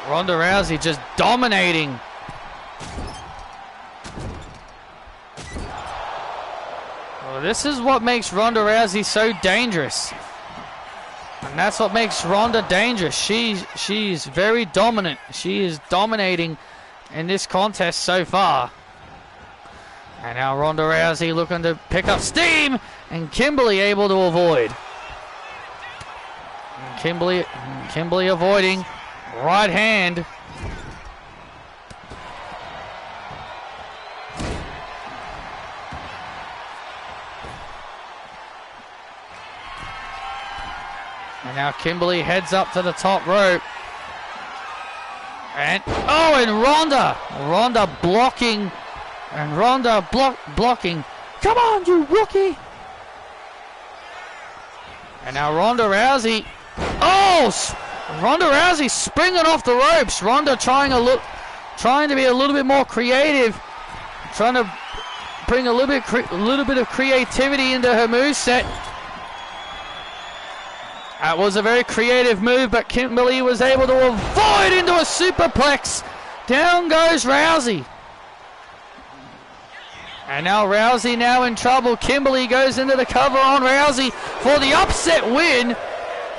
Ronda Rousey just dominating. Well, this is what makes Ronda Rousey so dangerous. And that's what makes Ronda dangerous. She's very dominant. She is dominating in this contest so far. And now Ronda Rousey looking to pick up steam, and Kimberly able to avoid. And Kimberly avoiding. Right hand. And now Kimberly heads up to the top rope. And Ronda blocking. And Ronda blocking. Come on, you rookie. And now Ronda Rousey. Ronda Rousey springing off the ropes. Ronda trying to be a little bit more creative. Trying to bring a little bit of creativity into her moveset. That was a very creative move, but Kimberly was able to avoid into a superplex. Down goes Rousey. And now Rousey now in trouble. Kimberly goes into the cover on Rousey for the upset win.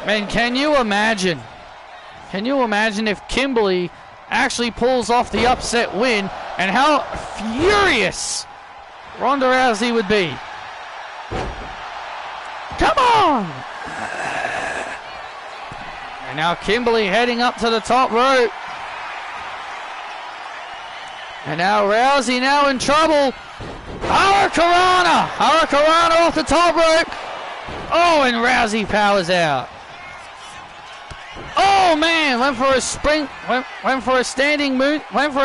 Man, can you imagine? Can you imagine if Kimberly actually pulls off the upset win and how furious Ronda Rousey would be? Come on! And now Kimberly heading up to the top rope. And now Rousey now in trouble. Hurricanrana! Hurricanrana off the top rope. Oh, and Rousey powers out. Oh man, went for a standing moonsault. Went for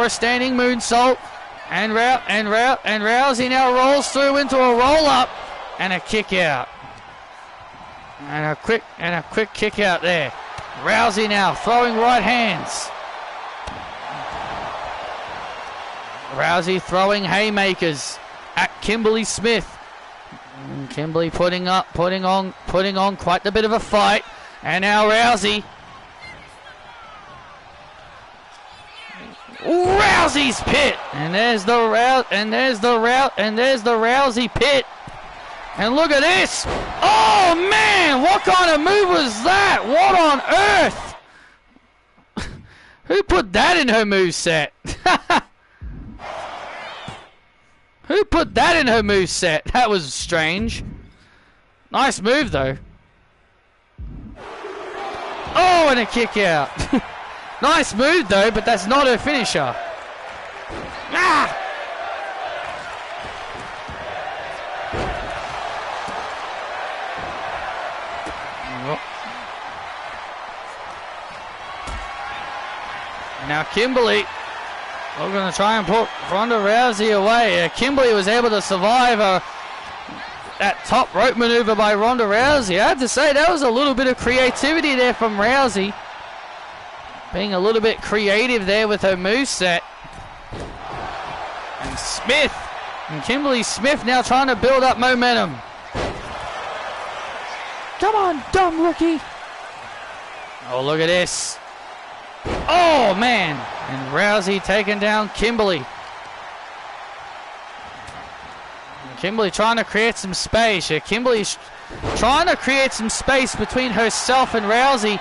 a standing moonsault. And Rousey now rolls through into a roll up and a kick out. And a quick kick out there. Rousey now throwing right hands. Rousey throwing haymakers at Kimberly Smith. And Kimberly putting on quite a bit of a fight. And now Rousey's pit. And there's the Rousey pit. And look at this. Oh man, what kind of move was that? What on earth? Who put that in her moveset? Who put that in her moveset? That was strange. Nice move though. Oh, and a kick out. Nice move though, but that's not her finisher. Ah! Now Kimberly, we're going to try and put Ronda Rousey away. Kimberly was able to survive that top rope maneuver by Ronda Rousey. I have to say, that was a little bit of creativity there from Rousey. Being a little bit creative there with her moveset. And Smith, and Kimberly Smith now trying to build up momentum. Come on, dumb rookie. Oh, look at this. Oh, man. And Rousey taking down Kimberly. Kimberly trying to create some space. Kimberly's trying to create some space between herself and Rousey.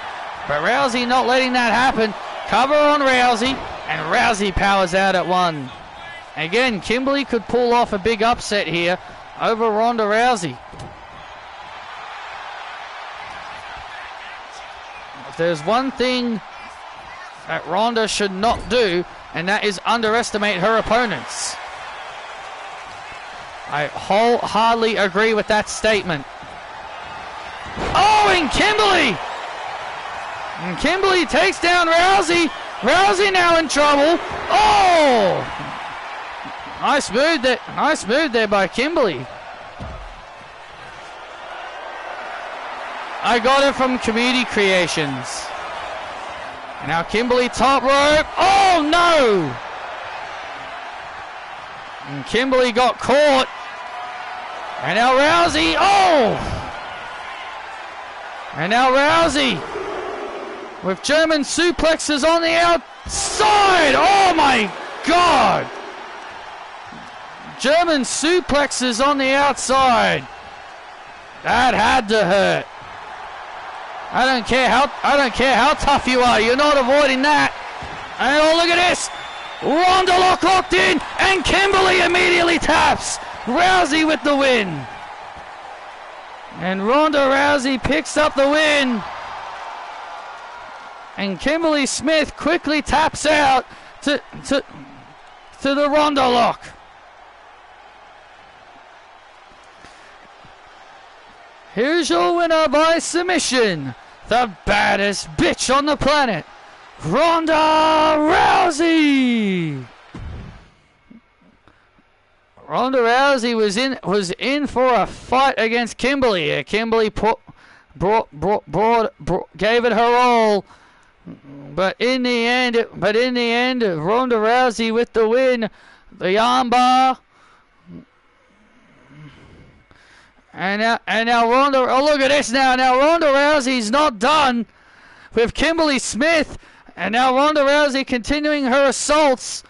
But Rousey not letting that happen. Cover on Rousey. And Rousey powers out at one. Again, Kimberly could pull off a big upset here over Ronda Rousey. If there's one thing that Ronda should not do, and that is underestimate her opponents. I wholeheartedly agree with that statement. Oh, and Kimberly! And Kimberly takes down Rousey. Rousey now in trouble. Oh! Nice move there by Kimberly. I got it from Community Creations. Now Kimberly top rope. Oh no! And Kimberly got caught. And now Rousey. Oh! And now Rousey with German suplexes on the outside. Oh my God! German suplexes on the outside. That had to hurt. I don't care how tough you are. You're not avoiding that. And oh, look at this. Ronda locked in, and Kimberly immediately taps. Rousey with the win. And Ronda Rousey picks up the win. And Kimberly Smith quickly taps out to the Ronda lock. Here's your winner by submission, the baddest bitch on the planet, Ronda Rousey. Ronda Rousey was in for a fight against Kimberly. Kimberly gave it her all, but in the end, Ronda Rousey with the win, the armbar. And now Ronda, oh look at this now. Now Ronda Rousey's not done with Kimberly Smith. And now Ronda Rousey continuing her assaults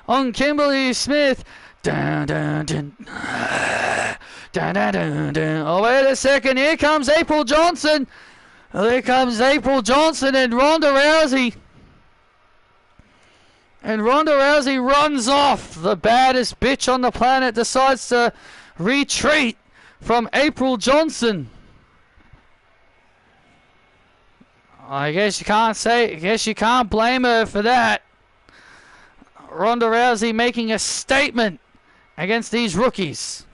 on Kimberly Smith. Dun, dun, dun. Dun, dun, dun, dun. Oh, wait a second. Here comes April Johnson. There comes April Johnson and Ronda Rousey. And Ronda Rousey runs off. The baddest bitch on the planet decides to retreat from April Johnson. I guess you can't blame her for that. Ronda Rousey making a statement against these rookies.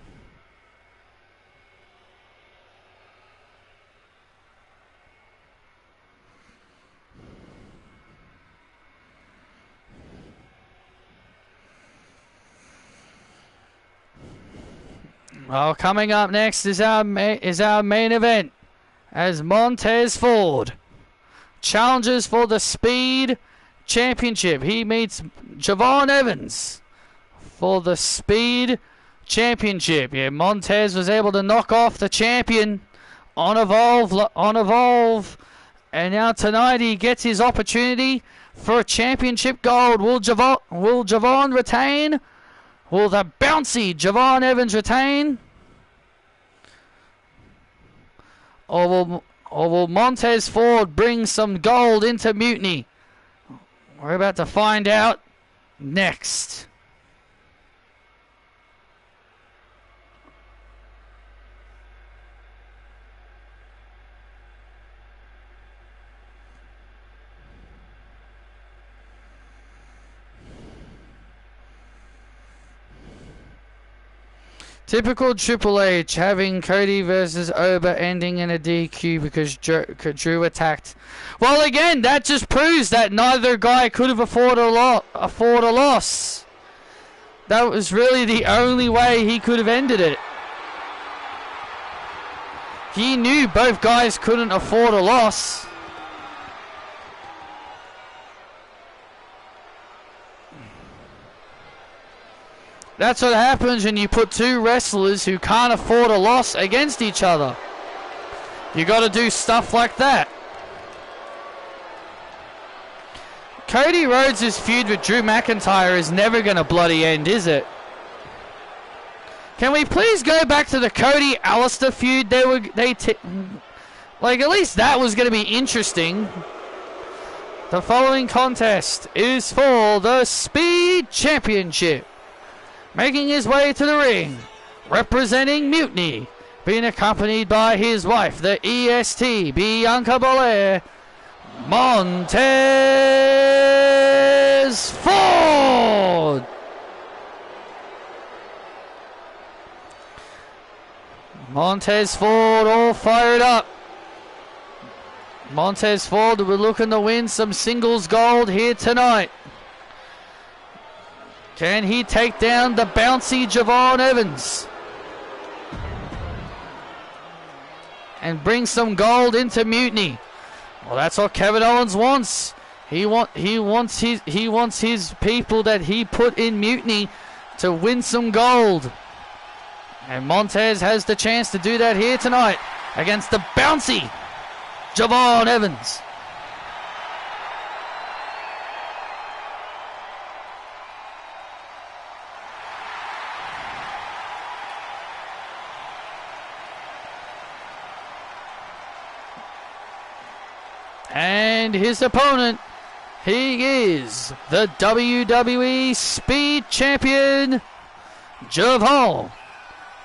Well, coming up next is our main event, as Montez Ford challenges for the Speed Championship. He meets Javon Evans for the Speed Championship. Yeah, Montez was able to knock off the champion on Evolve, and now tonight he gets his opportunity for a championship gold. Will Javon retain? Will the bouncy Javon Evans retain? Or will Montez Ford bring some gold into Mutiny? We're about to find out next. Typical Triple H, having Cody versus Oba ending in a DQ because Drew attacked. Well, again, that just proves that neither guy could have afforded a loss. That was really the only way he could have ended it. He knew both guys couldn't afford a loss. That's what happens when you put two wrestlers who can't afford a loss against each other. You got to do stuff like that. Cody Rhodes' feud with Drew McIntyre is never going to bloody end, is it? Can we please go back to the Cody Alistair feud? Like, at least that was going to be interesting. The following contest is for the Speed Championship. Making his way to the ring, representing Mutiny, being accompanied by his wife, the EST, Bianca Belair, Montez Ford. Montez Ford all fired up. Montez Ford, we're looking to win some singles gold here tonight. Can he take down the bouncy Javon Evans and bring some gold into Mutiny? Well, that's what Kevin Owens wants. He wants his people that he put in Mutiny to win some gold. And Montez has the chance to do that here tonight against the bouncy Javon Evans. And his opponent, he is the WWE Speed Champion, Javon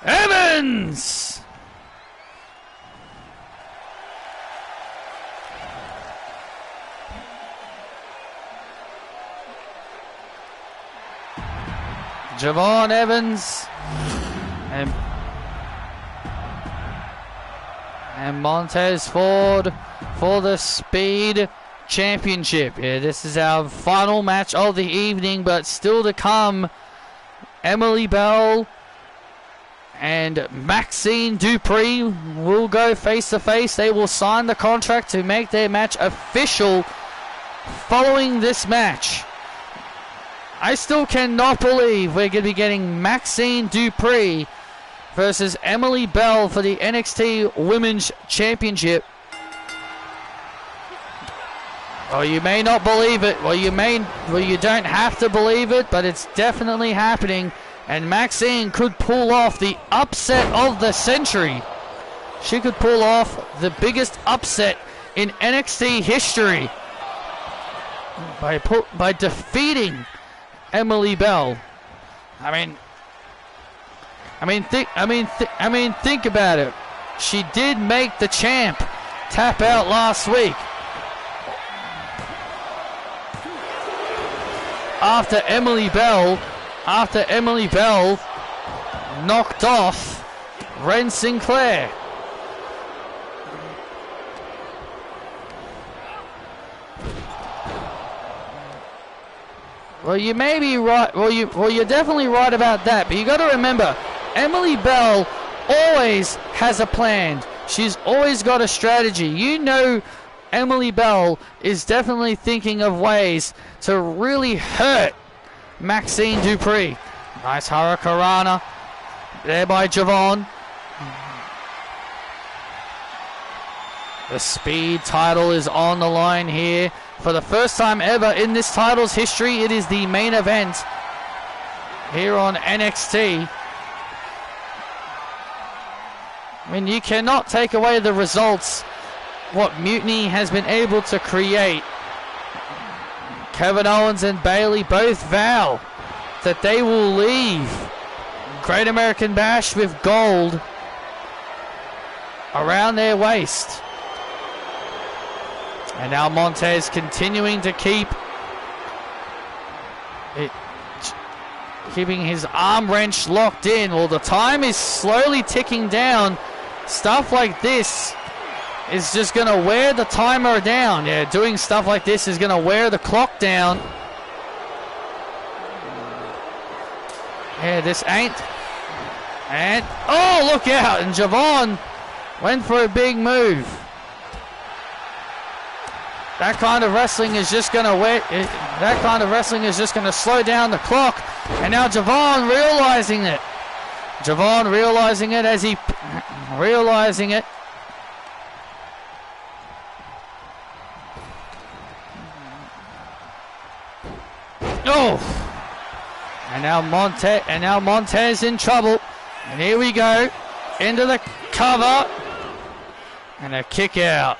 Evans. Javon Evans and Montez Ford for the Speed Championship. Yeah, this is our final match of the evening, but still to come, Emily Bell and Maxine Dupree will go face to face. They will sign the contract to make their match official following this match. I still cannot believe we're going to be getting Maxine Dupree versus Emily Bell for the NXT Women's Championship. Well, you may not believe it. Well, you don't have to believe it, but it's definitely happening. And Maxine could pull off the upset of the century. She could pull off the biggest upset in NXT history by defeating Emily Bell. Think about it. She did make the champ tap out last week. After Emily Bell knocked off Ren Sinclair. Well, you may be right. Well, you're definitely right about that. But you got to remember, Emily Bell always has a plan. She's always got a strategy. You know, Emily Bell is definitely thinking of ways to really hurt Maxine Dupree. Nice Hurricanrana there by Javon. The Speed title is on the line here. For the first time ever in this title's history, it is the main event here on NXT. I mean, you cannot take away the results, what Mutiny has been able to create. Kevin Owens and Bayley both vow that they will leave Great American Bash with gold around their waist. And now Montez continuing to keep it. keeping his arm wrench locked in. Well, the time is slowly ticking down. Stuff like this is just going to wear the timer down. Yeah, doing stuff like this is going to wear the clock down. Yeah, this ain't. And, oh, look out. And Javon went for a big move. That kind of wrestling is just going to slow down the clock. And now Javon realizing it. Javon realizing it as he realizing it. Oh! And now Montez in trouble. And here we go. Into the cover. And a kick out.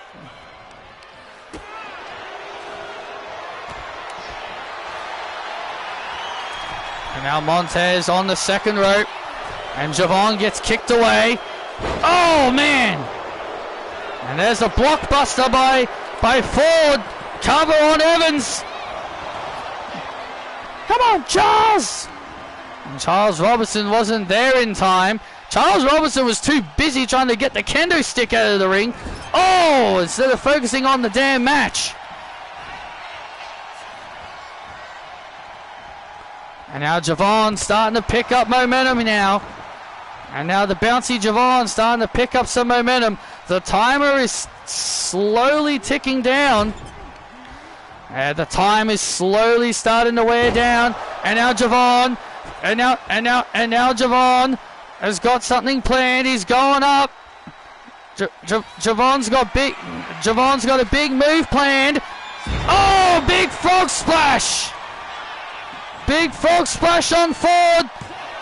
And now Montez on the second rope. And Javon gets kicked away. Oh, man. And there's a blockbuster by Ford. Cover on Evans. Come on, Charles. And Charles Robinson wasn't there in time. Charles Robinson was too busy trying to get the kendo stick out of the ring. Oh, instead of focusing on the damn match. And now Javon starting to pick up momentum now. And now the bouncy Javon starting to pick up some momentum. The timer is slowly ticking down. And the time is slowly starting to wear down. And now Javon. And now Javon has got something planned. He's going up. Javon's got a big move planned. Oh, big frog splash. Big frog splash on Ford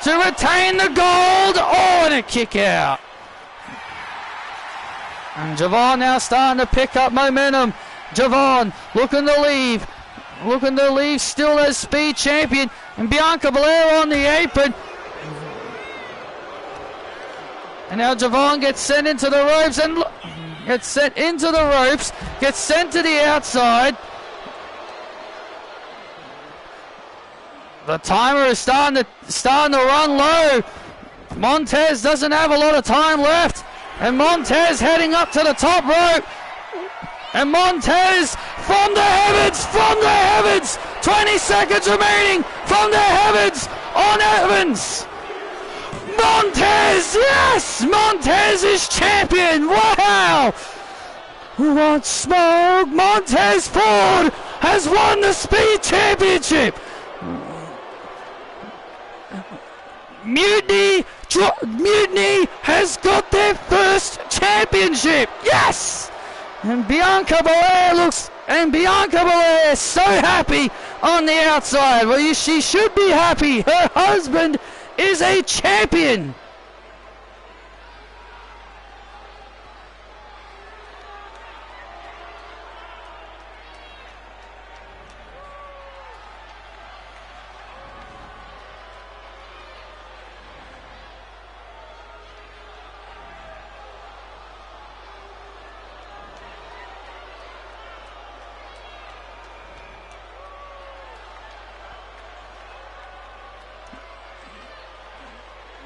to retain the gold. Oh, and a kick out. And Javon now starting to pick up momentum. Javon looking to leave. Looking to leave still as speed champion. And Bianca Belair on the apron. And now Javon gets sent into the ropes and gets sent to the outside. The timer is starting to run low. Montez doesn't have a lot of time left. And Montez heading up to the top rope. And Montez from the heavens, 20 seconds remaining, from the heavens on Evans. Montez, yes! Montez is champion, wow! Who wants smoke? Montez Ford has won the Speed Championship. Mutiny has got their first championship, yes! And Bianca Belair is so happy on the outside. Well, she should be happy. Her husband is a champion.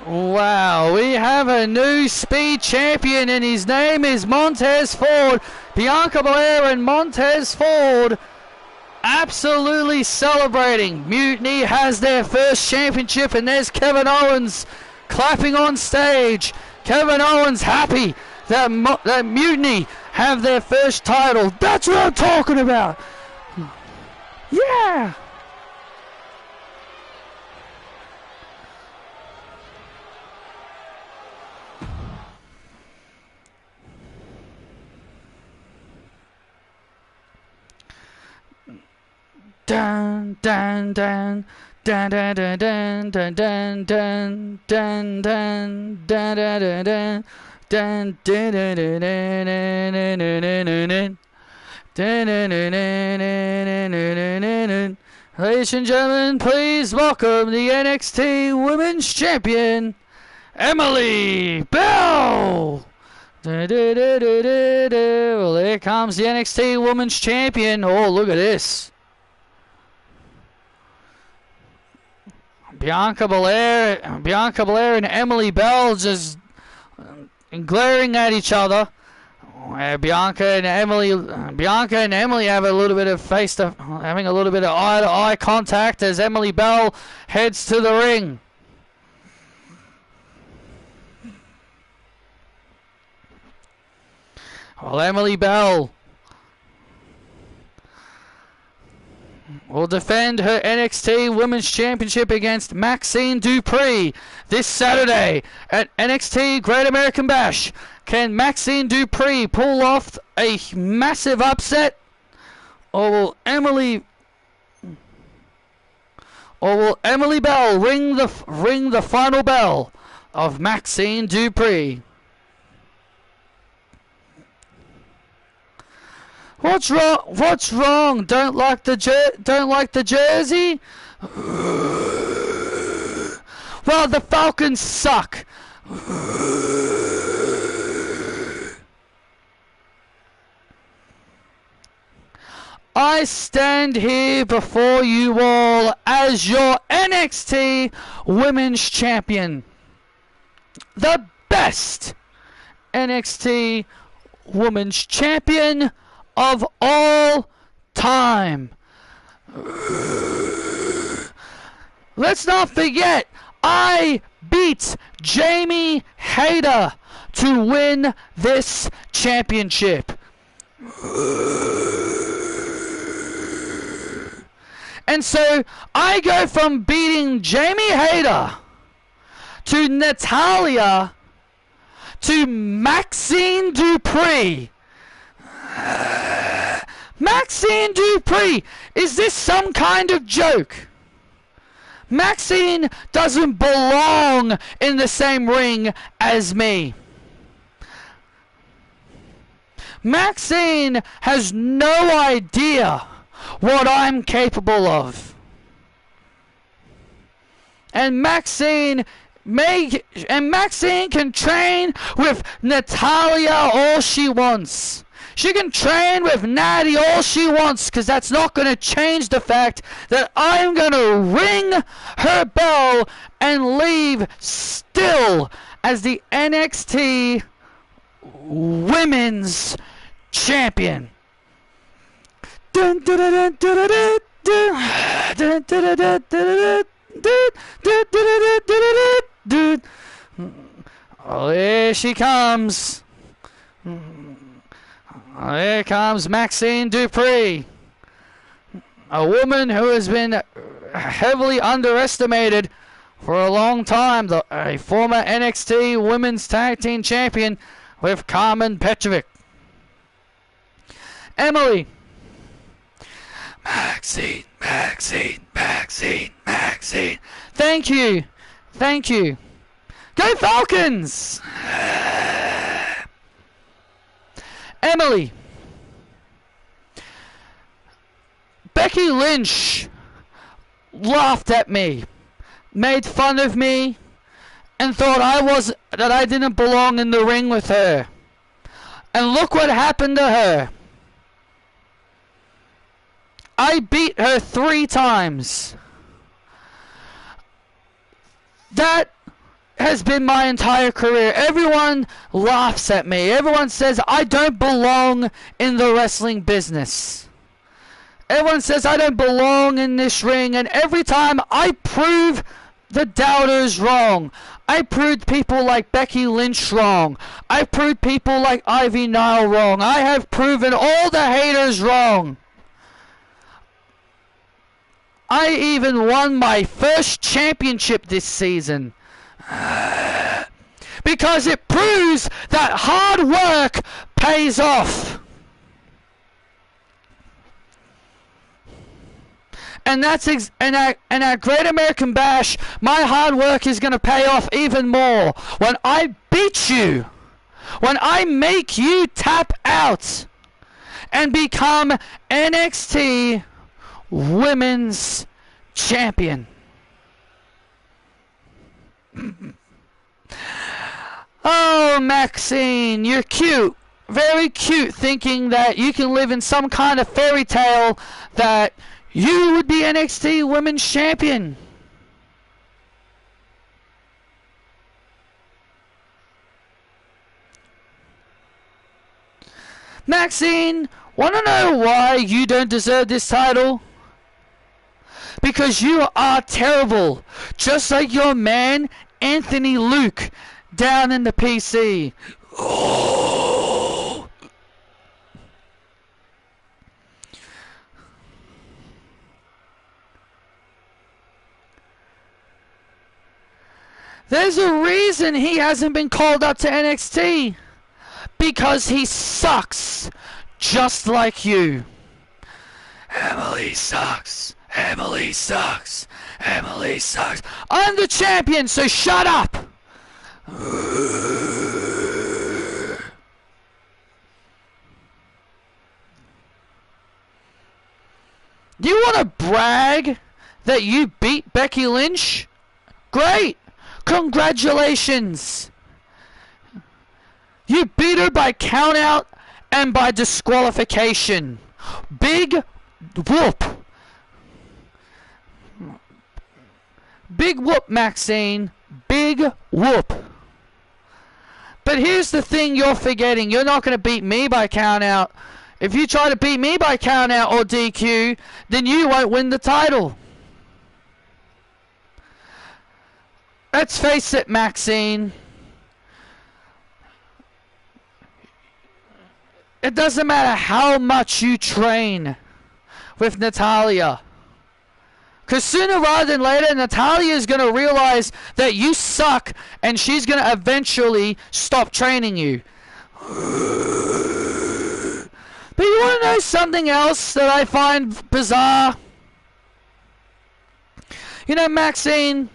Wow, we have a new speed champion and his name is Montez Ford. Bianca Belair and Montez Ford absolutely celebrating. Mutiny has their first championship and there's Kevin Owens clapping on stage. Kevin Owens happy that Mutiny have their first title. That's what I'm talking about. Yeah. Dun dun dun dun dun dun dun dun dun dun dun dun dun dun dun. Ladies and gentlemen, please welcome the NXT Women's Champion, Emily Bell. Well, here comes the NXT Women's Champion. Oh, look at this. Bianca Belair and Emily Bell just glaring at each other. Bianca and Emily have a little bit of having a little bit of eye-to-eye contact as Emily Bell heads to the ring. Well, Emily Bell will defend her NXT Women's Championship against Maxine Dupree this Saturday at NXT Great American Bash. Can Maxine Dupree pull off a massive upset, or will Emily Bell ring the final bell of Maxine Dupree? What's wrong? Don't like the jersey? Well, the Falcons suck. I stand here before you all as your NXT Women's Champion. The best NXT Women's Champion of all time. Let's not forget, I beat Jamie Hayter to win this championship. And so I go from beating Jamie Hayter to Natalya to Maxine Dupree. Maxine Dupree, is this some kind of joke? Maxine doesn't belong in the same ring as me. Maxine has no idea what I'm capable of. And Maxine can train with Natalya all she wants. She can train with Natty all she wants, because that's not going to change the fact that I'm going to ring her bell and leave still as the NXT Women's Champion. Oh, there she comes. Here comes Maxine Dupree, a woman who has been heavily underestimated for a long time, a former NXT Women's Tag Team Champion with Carmen Petrovic. Emily. Maxine. Thank you. Go Falcons! Emily. Becky Lynch laughed at me, made fun of me, and thought that I didn't belong in the ring with her. And look what happened to her. I beat her 3 times. That has been my entire career. Everyone laughs at me. Everyone says I don't belong in the wrestling business. Everyone says I don't belong in this ring, and every time I prove the doubters wrong. I proved people like Becky Lynch wrong. I proved people like Ivy Nile wrong. I have proven all the haters wrong. I even won my first championship this season. Because it proves that hard work pays off. And that's and at Great American Bash, my hard work is going to pay off even more. When I beat you, when I make you tap out and become NXT Women's Champion. Oh, Maxine, you're cute. Very cute, thinking that you can live in some kind of fairy tale that you would be NXT Women's Champion. Maxine, want to know why you don't deserve this title? Because you are terrible, just like your man Anthony Luke down in the PC. Oh. There's a reason he hasn't been called up to NXT. Because he sucks, just like you. Emily sucks. Emily sucks. Emily sucks. I'm the champion, so shut up. Do you want to brag that you beat Becky Lynch? Great. Congratulations. You beat her by countout and by disqualification. Big whoop. Big whoop, Maxine. Big whoop. But here's the thing you're forgetting. You're not going to beat me by countout. If you try to beat me by countout or DQ, then you won't win the title. Let's face it, Maxine. It doesn't matter how much you train with Natalya. Because sooner rather than later, Natalya is going to realize that you suck and she's going to eventually stop training you. But you want to know something else that I find bizarre? You know, Maxine,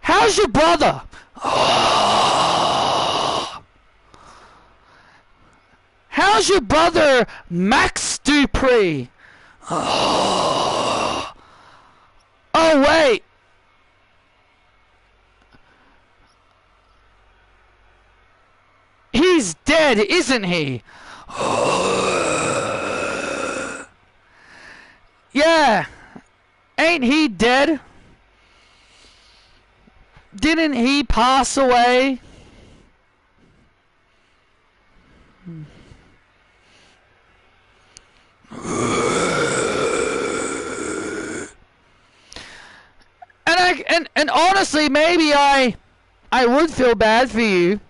how's your brother? How's your brother, Max Dupree? Oh, wait. He's dead, isn't he? Yeah. Ain't he dead? Didn't he pass away? And honestly, maybe I would feel bad for you.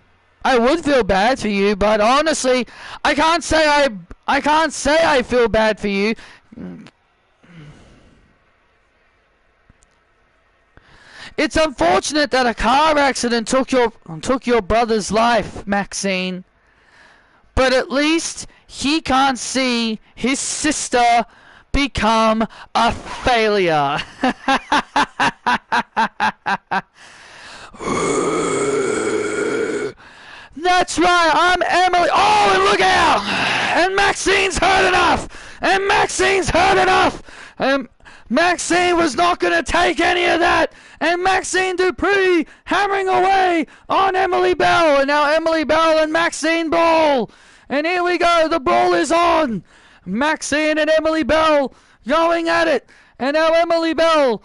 I would feel bad for you, but honestly, I can't say I feel bad for you. It's unfortunate that a car accident took your brother's life, Maxine. But at least he can't see his sister become a failure. That's right, I'm Emily. Oh, and look out! And Maxine's hurt enough! And Maxine's hurt enough! And Maxine was not going to take any of that! And Maxine Dupree hammering away on Emily Bell! And now Emily Bell and Maxine brawl! And here we go, the brawl is on! Maxine and Emily Bell going at it! And now Emily Bell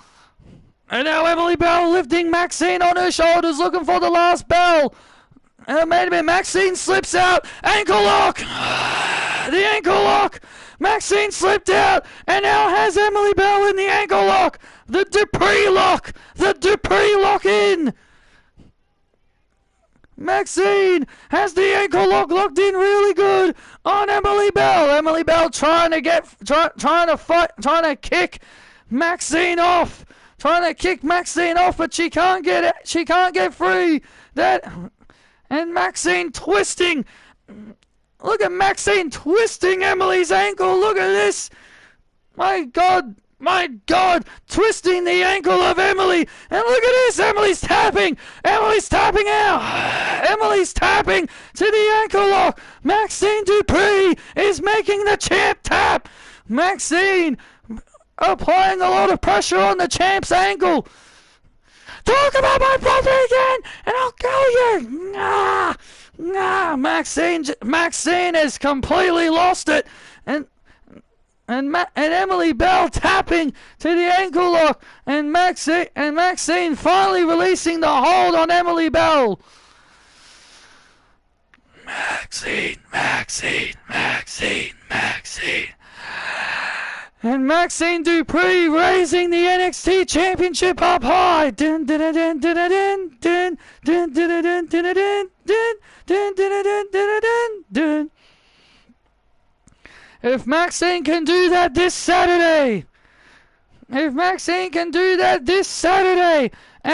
lifting Maxine on her shoulders, looking for the last bell! And maybe Maxine slips out. Ankle lock! The ankle lock! Maxine slipped out and now has Emily Bell in the ankle lock! The Dupree lock! The Dupree lock in! Maxine has the ankle lock locked in really good on Emily Bell. Emily Bell trying to kick Maxine off. Trying to kick Maxine off, but she can't get it. She can't get free. And Maxine twisting. Look at Maxine twisting Emily's ankle. Look at this. My God. Twisting the ankle of Emily. And look at this. Emily's tapping. Emily's tapping out. Emily's tapping to the ankle lock. Maxine Dupree is making the champ tap. Maxine applying a lot of pressure on the champ's ankle. Talk about my brother again, and I'll kill you. Nah. Maxine has completely lost it, and Emily Bell tapping to the ankle lock, and Maxine finally releasing the hold on Emily Bell. Maxine. And Maxine Dupree raising the NXT Championship up high. Dun, dun, dun, dun, dun, dun, dun, dun, dun, dun, dun, dun, dun, dun, dun, dun. If Maxine can do that this Saturday, at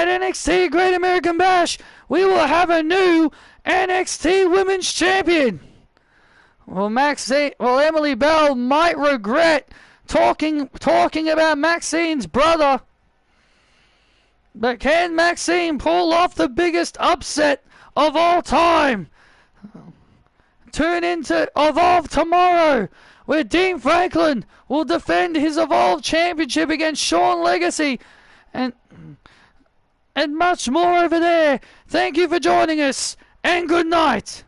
NXT Great American Bash, we will have a new NXT Women's Champion. Well, Emily Bell might regret talking about Maxine's brother. But can Maxine pull off the biggest upset of all time? Turn into Evolve tomorrow, where Dean Franklin will defend his Evolve Championship against Shawn Legacy, and much more over there. Thank you for joining us, and good night.